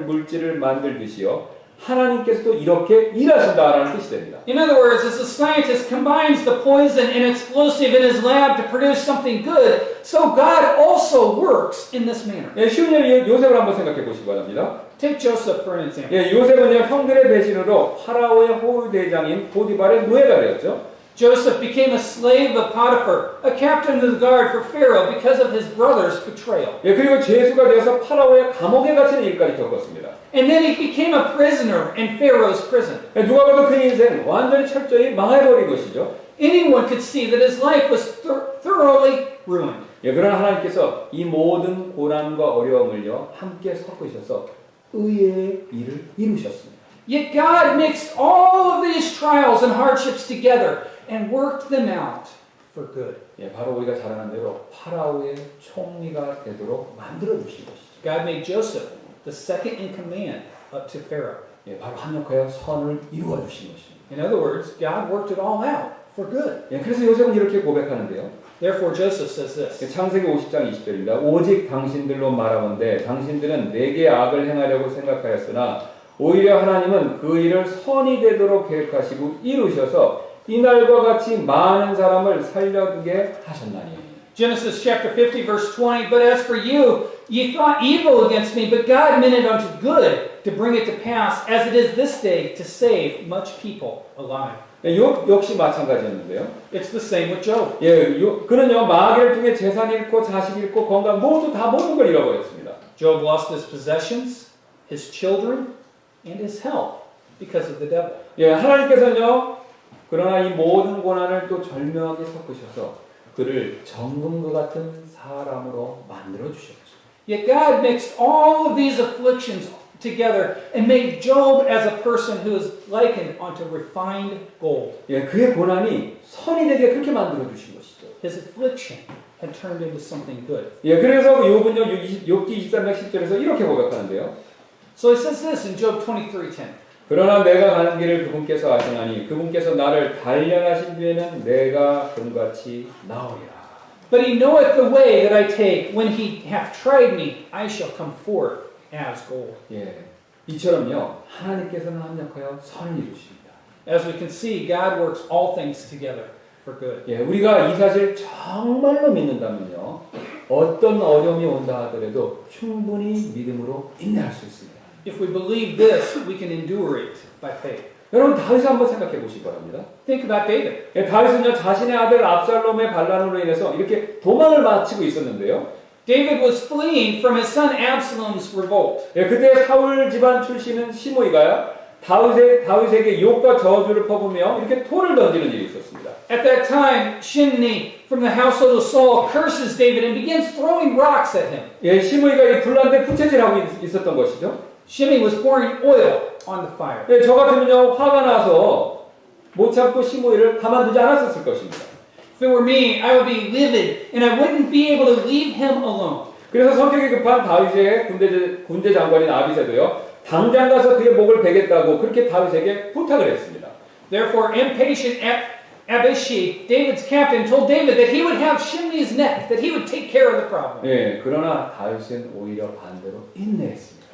물질을 만들듯이요, 하나님께서도 이렇게 일하신다라는 뜻이 됩니다. In other words, as the scientist combines the poison and explosive in his lab to produce something good, so God also works in this manner. 예, 쉬운 일 요셉을 한번 생각해 보시기 바랍니다. Take Joseph for an example. 예, 요셉은요, 형들의 배신으로 파라오의 호위대장인 보디발의 노예가 되었죠. Joseph became a slave of Potiphar, a captain of the guard for Pharaoh because of his brother's betrayal. 예, 그리고 죄수가 되어서 파라오의 감옥에 갇히는 일까지 겪었습니다. And then he became a prisoner in Pharaoh's prison. 예, 누가 봐도 그 인생 완전히 철저히 망해버린 것이죠. Anyone could see that his life was thoroughly ruined. 예, 그러나 하나님께서 이 모든 고난과 어려움을요 함께 섞으셔서 의의 일을 이루셨습니다. Yet God mixed all of these trials and hardships together and worked them out for good. 예, 바로 우리가 잘 아는 대로 파라오의 총리가 되도록 만들어 주신 것이죠. God made Joseph the second in command up to Pharaoh. 예, 바로 합력하여 선을 이루어 주신 것입니다. In other words, God worked it all out for good. 예, 그래서 요셉은 이렇게 고백하는데요. Therefore, Joseph says this. 창세기 50장 20절입니다. 오직 당신들로 말하건대 당신들은 내게 악을 행하려고 생각하였으나 오히려 하나님은 그 일을 선이 되도록 계획하시고 이루셔서 이날과 같이 많은 사람을 살려두게 하셨나니. Genesis chapter 50 verse 20, But as for you, ye thought evil against me, but God meant it unto good to bring it to pass, as it is this day, to save much people alive. 욥 역시 마찬가지였는데요. It's the same with Job. 예, 그는요 마귀를 통해 재산 잃고 자식 잃고 건강 모든 걸 잃어버렸습니다. Job lost his possessions, his children, and his health because of the devil. 예, 하나님께서는요 그러나 이 모든 고난을 또 절묘하게 섞으셔서 그를 정금과 같은 사람으로 만들어 주셨죠. Yet God mixed all of these afflictions together and made Job as a person who is likened unto refined gold. 예, 그의 고난이 선이 되게 그렇게 만들어 주신 것이죠. His affliction had turned into something good. 예, 그래서 욥은요 욥기 23장 10절에서 이렇게 고백하는데요. So he says this in Job 23:10. 그러나 내가 가는 길을 그분께서 아시나니 그분께서 나를 단련하신 뒤에는 내가 금같이 나오리라. But he knoweth the way that I take. When he hath tried me, I shall come forth as gold. 예, 이처럼요 하나님께서는 합력하여 선을 이루십니다. As we can see, God works all things together for good. 예, 우리가 이 사실 정말로 믿는다면요 어떤 어려움이 온다 하더라도 충분히 믿음으로 인내할 수 있습니다. If we believe this, we can endure it by faith. 여러분 다윗을 한번 생각해 보시기 바랍니다. Think about David. 예, 다윗은요 자신의 아들 압살롬의 반란으로 인해서 이렇게 도망을 마치고 있었는데요. David was fleeing from his son Absalom's revolt. 예, 그때 사울 집안 출신은 시므이가요 다윗에게 욕과 저주를 퍼부며 이렇게 돌을 던지는 일이 있었습니다. At that time, Shimei from the household of Saul curses David and begins throwing rocks at him. 예, 시므이가 이 불난데 부채질하고 있었던 것이죠. Shimei was pouring oil on the fire. 예, 저 같으면요 화가 나서 못 참고 시므이를 가만두지 않았었을 것입니다. If it were me, I would be livid and I wouldn't be able to leave him alone. 그래서 성격이 급한 다윗의 군대 장관인 아비새도요 당장 가서 그의 목을 베겠다고 그렇게 다윗에게 부탁을 했습니다. Therefore, impatient Abishai, David's captain, told David that he would have Shimei's neck, that he would take care of the problem. 예, 그러나 다윗은 오히려 반대로 인내했습니다.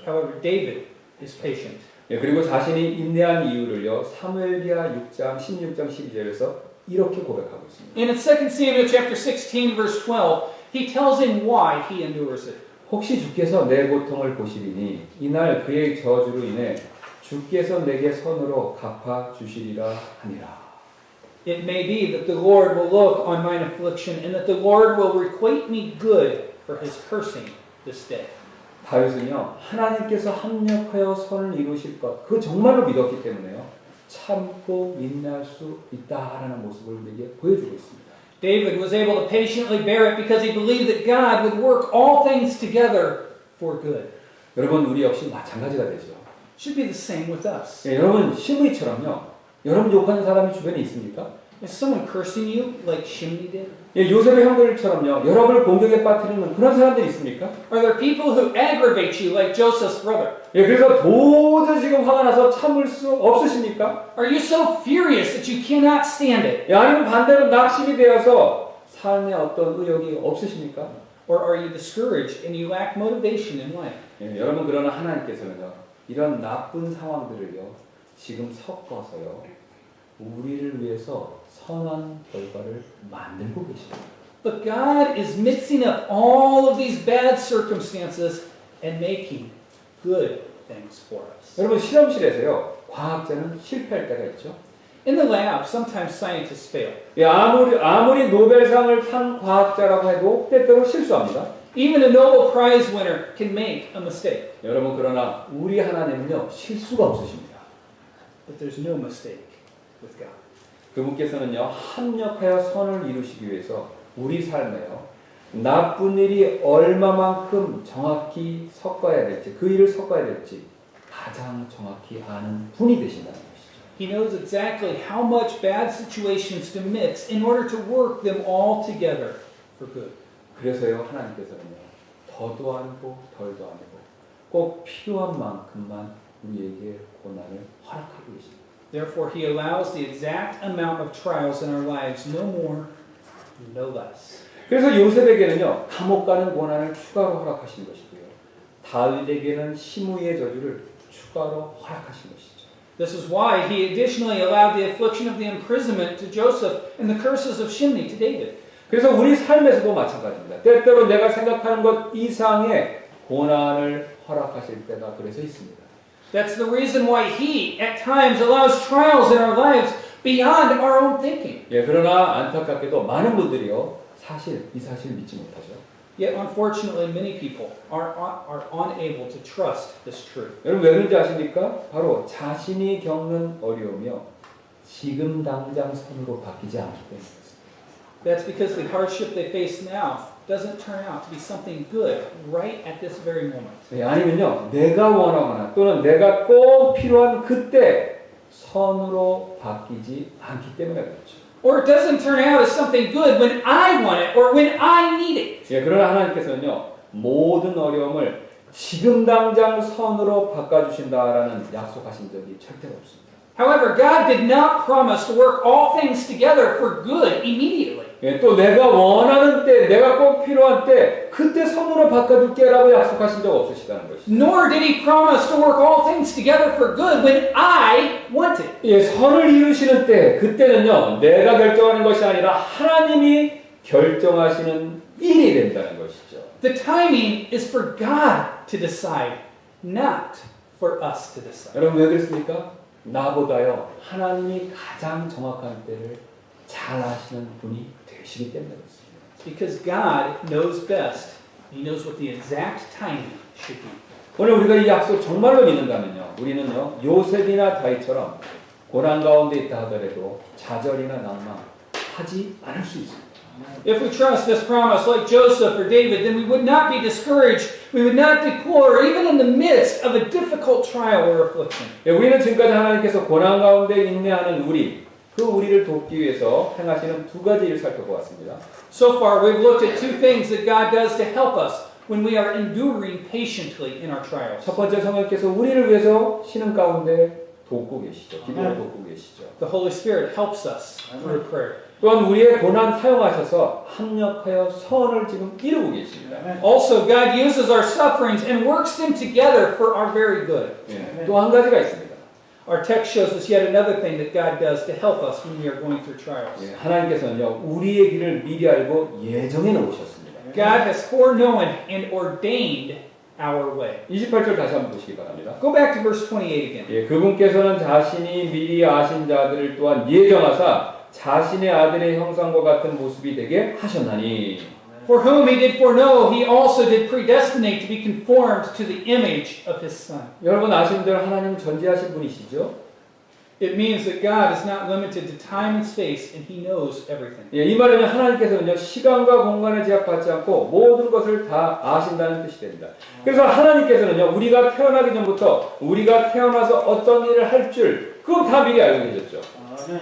However, David is patient. 예, 그리고 자신이 인내한 이유를요 사무엘기하 6장 16장 12절에서 이렇게 고백하고 있습니다. And in 2 Samuel chapter 16, verse 12, he tells him why he endures it. 혹시 주께서 내 고통을 보시리니 이날 그의 저주로 인해 주께서 내게 선으로 갚아 주시리라 하니라. It may be that the Lord will look on mine affliction and that the Lord will requite me good for his cursing this day. 다윗은요 하나님께서 합력하여 선을 이루실 것 그 정말로 믿었기 때문에요 참고 인내할 수 있다라는 모습을 우리에게 보여주고 있습니다. David was able to patiently bear it because he believed that God would work all things together for good. 여러분 우리 역시 마찬가지가 되죠. Should be the same with us. 예, 여러분 시므이처럼요 여러분 욕하는 사람이 주변에 있습니까? Is someone cursing you like Shimei did? 예, 요셉의 형들처럼요 여러분을 공격에 빠뜨리는 그런 사람들이 있습니까? Are there people who aggravate you like Joseph's brother? 예, 그래서 도저히 지금 화가 나서 참을 수 없으십니까? Are you so furious that you cannot stand it? 예, 아니면 반대로 낙심이 되어서 삶에 어떤 의욕이 없으십니까? Or are you discouraged and you lack motivation in life? 예, 여러분 그러나 하나님께서는요 이런 나쁜 상황들을요 지금 섞어서요 우리를 위해서 선한 결과를 만들고 계십니다. But God is mixing up all of these bad circumstances and making good things for us. 여러분 실험실에서요 과학자는 실패할 때가 있죠. In the lab, sometimes scientists fail. 예, 아무리 노벨상을 탄 과학자라고 해도 때때로 실수합니다. Even a Nobel Prize winner can make a mistake. 여러분 그러나 우리 하나님은요 실수가 없으십니다. But there's no mistake with God. 그분께서는요 합력하여 선을 이루시기 위해서 우리 삶에요 나쁜 일이 얼마만큼 정확히 섞어야 될지 그 일을 섞어야 될지 가장 정확히 아는 분이 되신다는 것이죠. He knows exactly how much bad situations to mix in order to work them all together for good. 그래서요 하나님께서는요 더도 아니고 덜도 아니고 꼭 필요한 만큼만 우리에게 고난을 허락하고 계십니다. Therefore, He allows the exact amount of trials in our lives, no more, no less. 그래서 요셉에게는요 감옥 가는 고난을 추가로 허락하신 것이고요 다윗에게는 시므이의 저주를 추가로 허락하신 것이죠. This is why He additionally allowed the affliction of the imprisonment to Joseph and the curses of Shimei to David. 그래서 우리 삶에서도 마찬가지입니다. 때때로 내가 생각하는 것 이상의 고난을 허락하실 때가 그래서 있습니다. That's the reason why He, at times, allows trials in our lives beyond our own thinking. 예, 그러나 안타깝게도 많은 분들이요 이 사실 믿지 못하죠. Yet, unfortunately, many people are unable to trust this truth. 여러분 왜 그런지 아십니까? 바로 자신이 겪는 어려움이요 지금 당장 선으로 바뀌지 않기 때문입니다. That's because the hardship they face now doesn't turn out to be something good right at this very moment. 예, 아니면요 내가 원하거나 또는 내가 꼭 필요한 그때 선으로 바뀌지 않기 때문에 그렇죠. Or it doesn't turn out as something good when I want it or when I need it. 예, 그러나 하나님께서는요 모든 어려움을 지금 당장 선으로 바꿔주신다라는 약속하신 적이 절대로 없습니다. However, God did not promise to work all things together for good immediately. 예, 또 내가 원하는 때, 내가 꼭 필요한 때 그때 선으로 바꿔줄게라고 약속하신 적 없으시다는 것이죠. Nor did He promise to work all things together for good when I want it. 예, 선을 이루시는 때 그때는요 내가 결정하는 것이 아니라 하나님이 결정하시는 일이 된다는 것이죠. The timing is for God to decide, not for us to decide. 여러분 왜 그렇습니까? 나보다요 하나님이 가장 정확한 때를 잘 아시는 분이 되시기 때문에 그렇습니다. Because God knows best. He knows what the exact timing should be. 오늘 우리가 이 약속 정말로 믿는다면요 우리는요 요셉이나 다윗처럼 고난 가운데 있다 하더라도 좌절이나 낭망하지 않을 수 있습니다. If we trust this promise like Joseph or David, then we would not be discouraged, we would not deplore, even in the midst of a difficult trial or affliction. 예, 우리는 지금까지 하나님께서 고난 가운데 인내하는 우리를 돕기 위해서 행하시는 두 가지 일을 살펴보았습니다. So far, we've looked at two things that God does to help us when we are enduring patiently in our trials. 첫 번째 성령께서 우리를 위해서 쉬는 가운데 돕고 계시죠. 기도로 돕고 계시죠. The Holy Spirit helps us through prayer. 또한 우리의 고난 사용하셔서 합력하여 선을 지금 이루고 계십니다. Also, God uses our sufferings and works them together for our very good. 예, 또 한 가지가 있습니다. Our text shows us yet another thing that God does to help us when we are going through trials. 예, 하나님께서는요 우리의 길을 미리 알고 예정해 놓으셨습니다. God has foreknown and ordained our way. 28절 다시 한번 보시기 바랍니다. Go back to verse 28 again. 예, 그분께서는 자신이 미리 아신 자들을 또한 예정하사 자신의 아들의 형상과 같은 모습이 되게 하셨나니 For whom He did foreknow, He also did predestinate to be conformed to the image of His Son. 여러분 아시는 대로 하나님은 전지하신 분이시죠? It means that God is not limited to time and space, and He knows everything. 예, 이 말은 하나님께서는요 시간과 공간에 제약받지 않고 모든 것을 다 아신다는 뜻이 됩니다. 그래서 하나님께서는요 우리가 태어나기 전부터 우리가 태어나서 어떤 일을 할 줄 그건 다 미리 알고 계셨죠.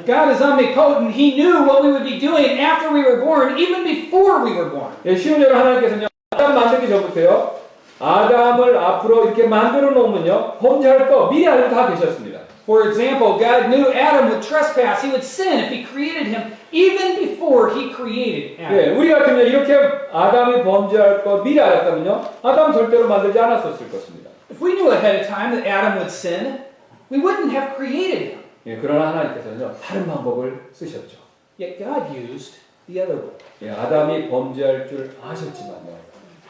God is omnipotent. He knew what we would be doing after we were born, even before we were born. 예, 쉬운 예로 하나님께서는요 아담 만들기 전부터요 아담을 앞으로 이렇게 만들어 놓으면요 범죄할 거 미리 알고 다 계셨습니다. For example, God knew Adam would trespass. He would sin if He created him, even before He created Adam. 예, 우리 같으면 이렇게 아담이 범죄할 거 미리 알았다면요 아담 절대로 만들지 않았었을 것입니다. If we knew ahead of time that Adam would sin, we wouldn't have created him. 예, 그러나 하나님께서는요 다른 방법을 쓰셨죠. Yet God used the other way. 예, 아담이 범죄할 줄 아셨지만요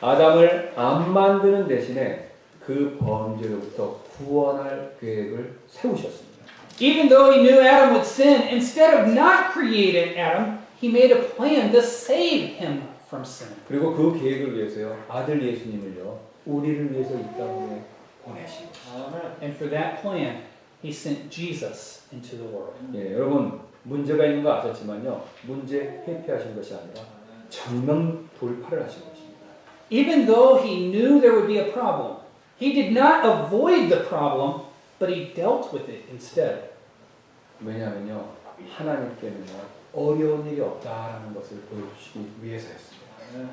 아담을 안 만드는 대신에 그 범죄로부터 구원할 계획을 세우셨습니다. Even though he knew Adam would sin, instead of not creating Adam, he made a plan to save him from sin. 그리고 그 계획을 위해서요. 아들 예수님을요. 우리를 위해서 이 땅에 보내신 것이죠. And for that plan, he sent Jesus into the world. 예, 여러분 문제가 있는 거 아셨지만요. 문제 회피하신 것이 아니라 정면 돌파를 하신 것입니다. Even though he knew there would be a problem, he did not avoid the problem, but he dealt with it instead. 왜냐하면요. 하나님께는요. 어려운 일이 없다라는 것을 보여주시기 위해서였습니다.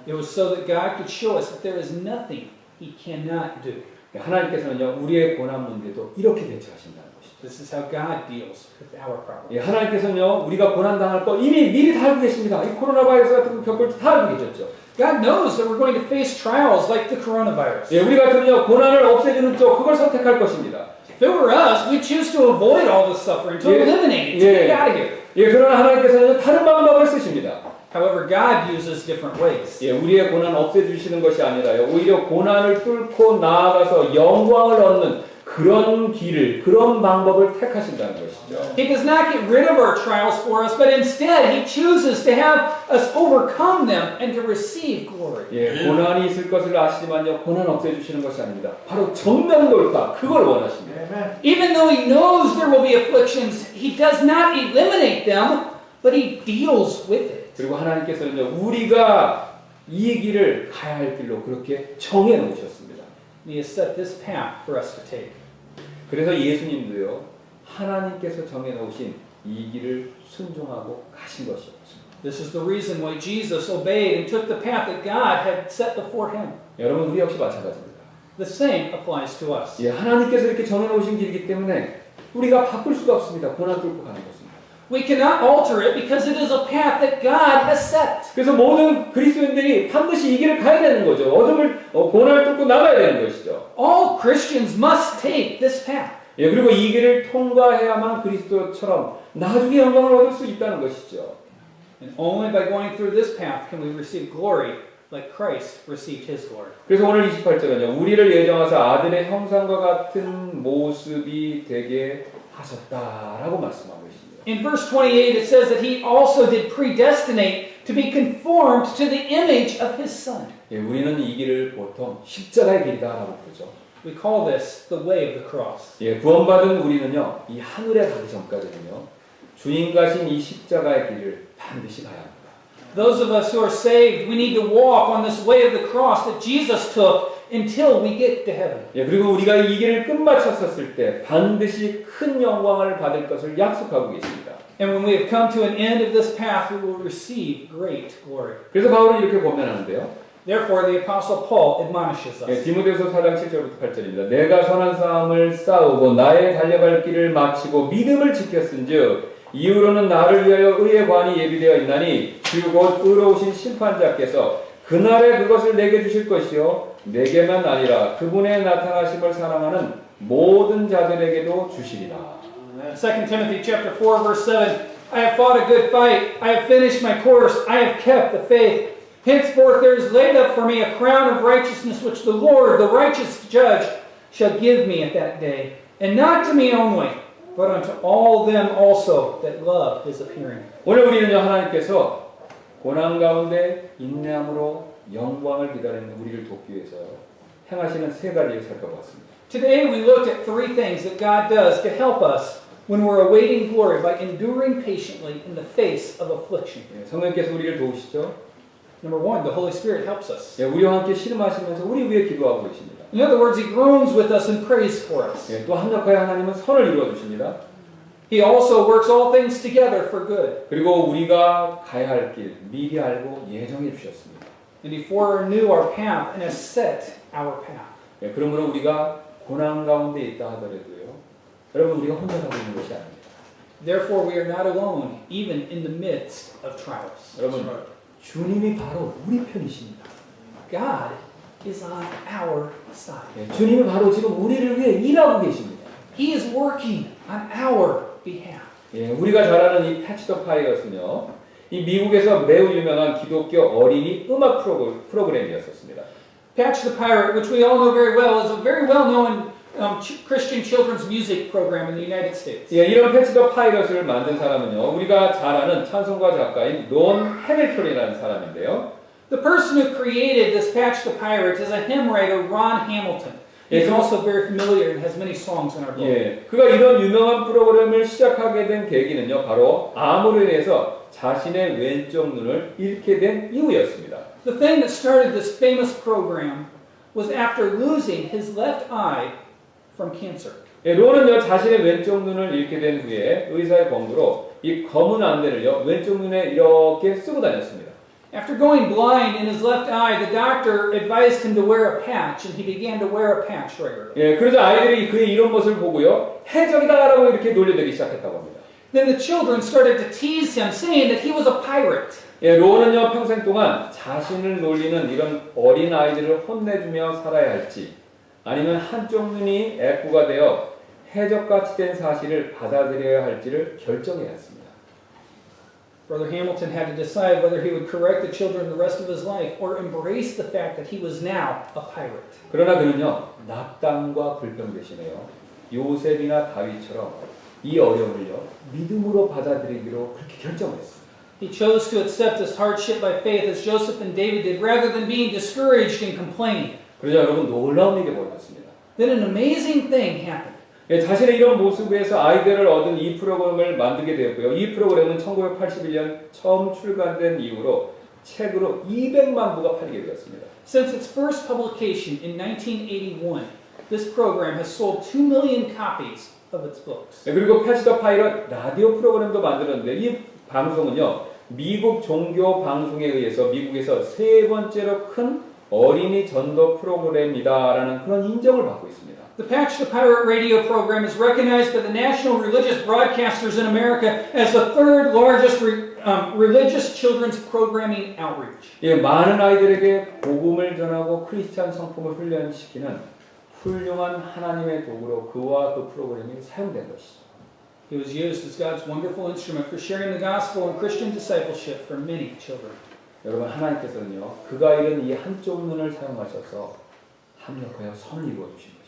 It was so that God could show us that there is nothing he cannot do. 하나님께서는요. 우리의 고난 문제도 이렇게 대처하신다는 것이죠. This is how God deals with our problems. 예, 하나님께서는요. 우리가 고난 당할 거 이미 미리 다 알고 계십니다. 이 코로나 바이러스 같은 거 겪을 때 다 알고 계셨죠. God knows that we're going to face trials like the coronavirus. 예, 우리 같으면요. 고난을 없애주는 쪽 그걸 선택할 것입니다. If it were us, we'd choose to avoid all this suffering, to Yeah. eliminate it, to Yeah. get out of here. 예, 그러나 하나님께서는 다른 방법을 쓰십니다. However, God uses different ways. 예, 우리의 고난 없애주시는 것이 아니라요. 오히려 고난을 뚫고 나아가서 영광을 얻는 그런 길을, 그런 방법을 택하신다는 것이죠. He does not get rid of our trials for us, but instead He chooses to have us overcome them and to receive glory. 예, 고난이 있을 것을 아시지만요. 고난 없애주시는 것이 아닙니다. 바로 정면 돌파, 그걸 원하십니다. Even though He knows there will be afflictions, He does not eliminate them, but He deals with it. 그리고 하나님께서는요. 우리가 이 길을 가야 할 길로 그렇게 정해 놓으셨습니다. He has set this path for us to take. 그래서 예수님도요. 하나님께서 정해 놓으신 이 길을 순종하고 가신 것이었습니다. This is the reason why Jesus obeyed and took the path that God had set before Him. 여러분 우리 역시 마찬가지입니다. The same applies to us. 예, 하나님께서 이렇게 정해 놓으신 길이기 때문에 우리가 바꿀 수가 없습니다. 고난 뚫고 가는 것입니다. We cannot alter it because it is a path that God has set. 그래서 모든 그리스도인들이 반드시 이 길을 가야 되는 거죠. 고난을 뚫고 나가야 되는 것이죠. All Christians must take this path. 예, 그리고 이 길을 통과해야만 그리스도처럼 나중에 영광을 얻을 수 있다는 것이죠. And only by going through this path can we receive glory like Christ received His glory. 그래서 오늘 28절은요. 우리를 예정하사 아들의 형상과 같은 모습이 되게 하셨다라고 말씀하고 있습니다. In verse 28 it says that He also did predestinate to be conformed to the image of His Son. 예, 우리는 이 길을 보통 십자가의 길이다라고 부르죠. We call this the way of the cross. 예, 구원받은 우리는요. 이 하늘에 가기 전까지는요. 주님 가신 이 십자가의 길을 반드시 가야 합니다. Those of us who are saved, we need to walk on this way of the cross that Jesus took until we get to heaven. 예, 그리고 우리가 이 길을 끝마쳤었을 때 반드시 큰 영광을 받을 것을 약속하고 계십니다. And when we have come to an end of this path, we will receive great glory. 그래서 바울은 이렇게 권면하는데요. Therefore, the Apostle Paul admonishes 예, us. 디모데후서 4장 7절부터 8절입니다. 내가 선한 싸움을 싸우고 나의 달려갈 길을 마치고 믿음을 지켰은즉 이후로는 나를 위하여 의의 관이 예비되어 있나니 주 곧 의로우신 심판자께서 그날에 그것을 내게 주실 것이요 내게만 아니라 그분의 나타나심을 사랑하는 모든 자들에게도 주시리라. 2 Timothy chapter 4, verse 7. I have fought a good fight. I have finished my course. I have kept the faith. Henceforth there is laid up for me a crown of righteousness which the Lord, the righteous judge, shall give me at that day. And not to me only, but unto all them also that love His appearing. 오늘 우리는요 하나님께서 고난 가운데 인내함으로 영광을 기다리는 우리를 돕기 위해서요 행하시는 세 가지를 살펴봤습니다. Today we looked at three things that God does to help us when we're awaiting glory by enduring patiently in the face of affliction. 예, 성령께서 우리를 도우시죠. Number one, the Holy Spirit helps us. 예, 우리와 함께 씨름하시면서 우리 위해 기도하고 계십니다. In other words, He groans with us and prays for us. 예, 또 합력하여 하나님은 선을 이루어 주십니다. He also works all things together for good. 그리고 우리가 가야 할 길 미리 알고 예정해 주셨습니다. And He foreknew our path and has set our path. 예, 그러므로 우리가 고난 가운데 있다 하더라도요. 여러분 우리가 혼자 가고 있는 것이 아닙니다. Therefore, we are not alone, even in the midst of trials. 여러분 주님이 바로 우리 편이십니다. God is on our side. 예, 주님이 바로 지금 우리를 위해 일하고 계십니다. He is working on our behalf. 예, 우리가 잘 아는 이 패치 더 파이어스는요. 이 미국에서 매우 유명한 기독교 어린이 음악 프로그램이었었습니다. Patch the Pirate, which we all know very well, is a very well-known Christian children's music program in the United States. 예, 이런 패치 더 파이럿을 만든 사람은요, 우리가 잘 아는 찬송가 작가인 론 해밀턴이라는 사람인데요. The person who created this Patch the Pirate is a hymn writer, Ron Hamilton. He's also very familiar and has many songs in our book. 예, 그가 이런 유명한 프로그램을 시작하게 된 계기는요, 바로 암으로 인해서 자신의 왼쪽 눈을 잃게 된 이유였습니다. The thing that started this famous program was after losing his left eye from cancer. 예, 론은요, 자신의 왼쪽 눈을 잃게 된 후에 의사의 권고로 이 검은 안대를요, 왼쪽 눈에 이렇게 쓰고 다녔습니다. After going blind in his left eye, the doctor advised him to wear a patch, and he began to wear a patch regularly. 예, 그러자 아이들이 그의 이런 모습을 보고요, 해적이다라고 이렇게 놀려대기 시작했다고 합니다. Then the children started to tease him, saying that he was a pirate. 예, 론은요, 평생 동안 자신을 놀리는 이런 어린 아이들을 혼내주며 살아야 할지, 아니면 한쪽 눈이 애꾸가 되어 해적같이 된 사실을 받아들여야 할지를 결정해야 했습니다. Brother Hamilton had to decide whether he would correct the children the rest of his life or embrace the fact that he was now a pirate. 그러나 그는요, 낙담과 불평 대신에요, 요셉이나 다윗처럼 이 어려움을요, 믿음으로 받아들이기로 그렇게 결정했습니다. He chose to accept this hardship by faith as Joseph and David did rather than being discouraged and complaining. 그러자 여러분, 놀라운 일이 벌어졌습니다. Then an amazing thing happened. 예, 자신의 이런 모습에서 아이디어를 얻은 이 프로그램을 만들게 되었고요. 이 프로그램은 1981년 처음 출간된 이후로 책으로 200만 부가 팔리게 되었습니다. Since its first publication in 1981, this program has sold 2 million copies of its books. 예, 그리고 패치 더 파이럿 라디오 프로그램도 만들었는데 이 방송은요, 미국 종교 방송에 의해서 미국에서 세 번째로 큰 어린이 전도 프로그램이다라는 그런 인정을 받고 있습니다. The Patch the Pirate radio program is recognized by the National Religious Broadcasters in America as the third largest religious children's programming outreach. 예, 많은 아이들에게 복음을 전하고 크리스찬 성품을 훈련시키는 훌륭한 하나님의 도구로 그와 그 프로그램이 사용된 것이죠. It was used as God's wonderful instrument for sharing the gospel and Christian discipleship for many children. 여러분, 하나님께서는요, 그가 잃은 이 한쪽 눈을 사용하셔서 합력하여 선을 이루어 주신 것이죠.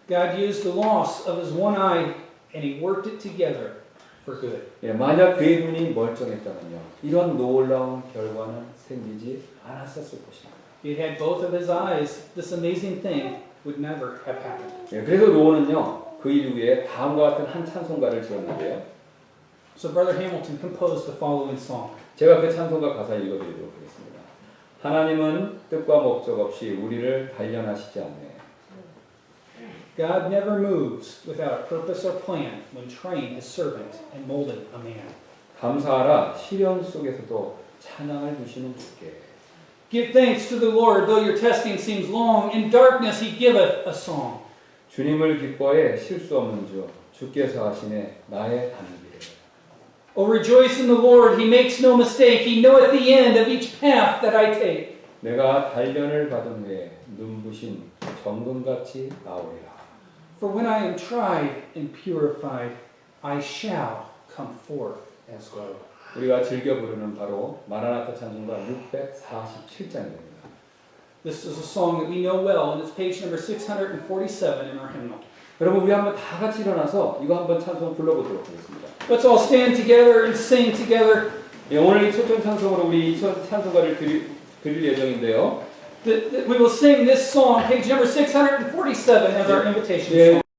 God used the loss of his one eye and he worked it together for good. 예, 만약 그의 눈이 멀쩡했다면요, 이런 놀라운 결과는 생기지 않았었을 것입니다. If he had both of his eyes, this amazing thing would never have happened. 예, 그래서 로운은요, 그 이후에 다음과 같은 한 찬송가를 지었는데요. So Brother Hamilton composed the following song. 제가 그 찬송가 가사를 읽어드리도록 하겠습니다. 하나님은 뜻과 목적 없이 우리를 단련하시지 않네. God never moves without a purpose or plan when training his servant and molding a man. 감사하라, 시련 속에서도 찬양을 주시는 주께. Give thanks to the Lord, though your testing seems long. In darkness he giveth a song. 주님을 기뻐해 실수 없는 주, 주께서 하시네 나의 가는 길에. Oh, rejoice in the Lord, he makes no mistake. He knoweth the end of each path that I take. 내가 단련을 받은 후에 눈부신 정금같이 나오리라. For when I am tried and purified, I shall come forth as gold. 우리가 즐겨 부르는 바로 마라나타 찬송가 647장입니다. This is a song that we know well, and it's page number 647 in our hymnal. 여러분, 우리 한번 다 같이 일어나서 이거 한번 찬송 불러보도록 하겠습니다. Let's all stand together and sing together. 예, 오늘 이 초점 찬송으로 우리 이 찬송가를 드릴 예정인데요. We will sing this song, page number 647, as our invitation. 예,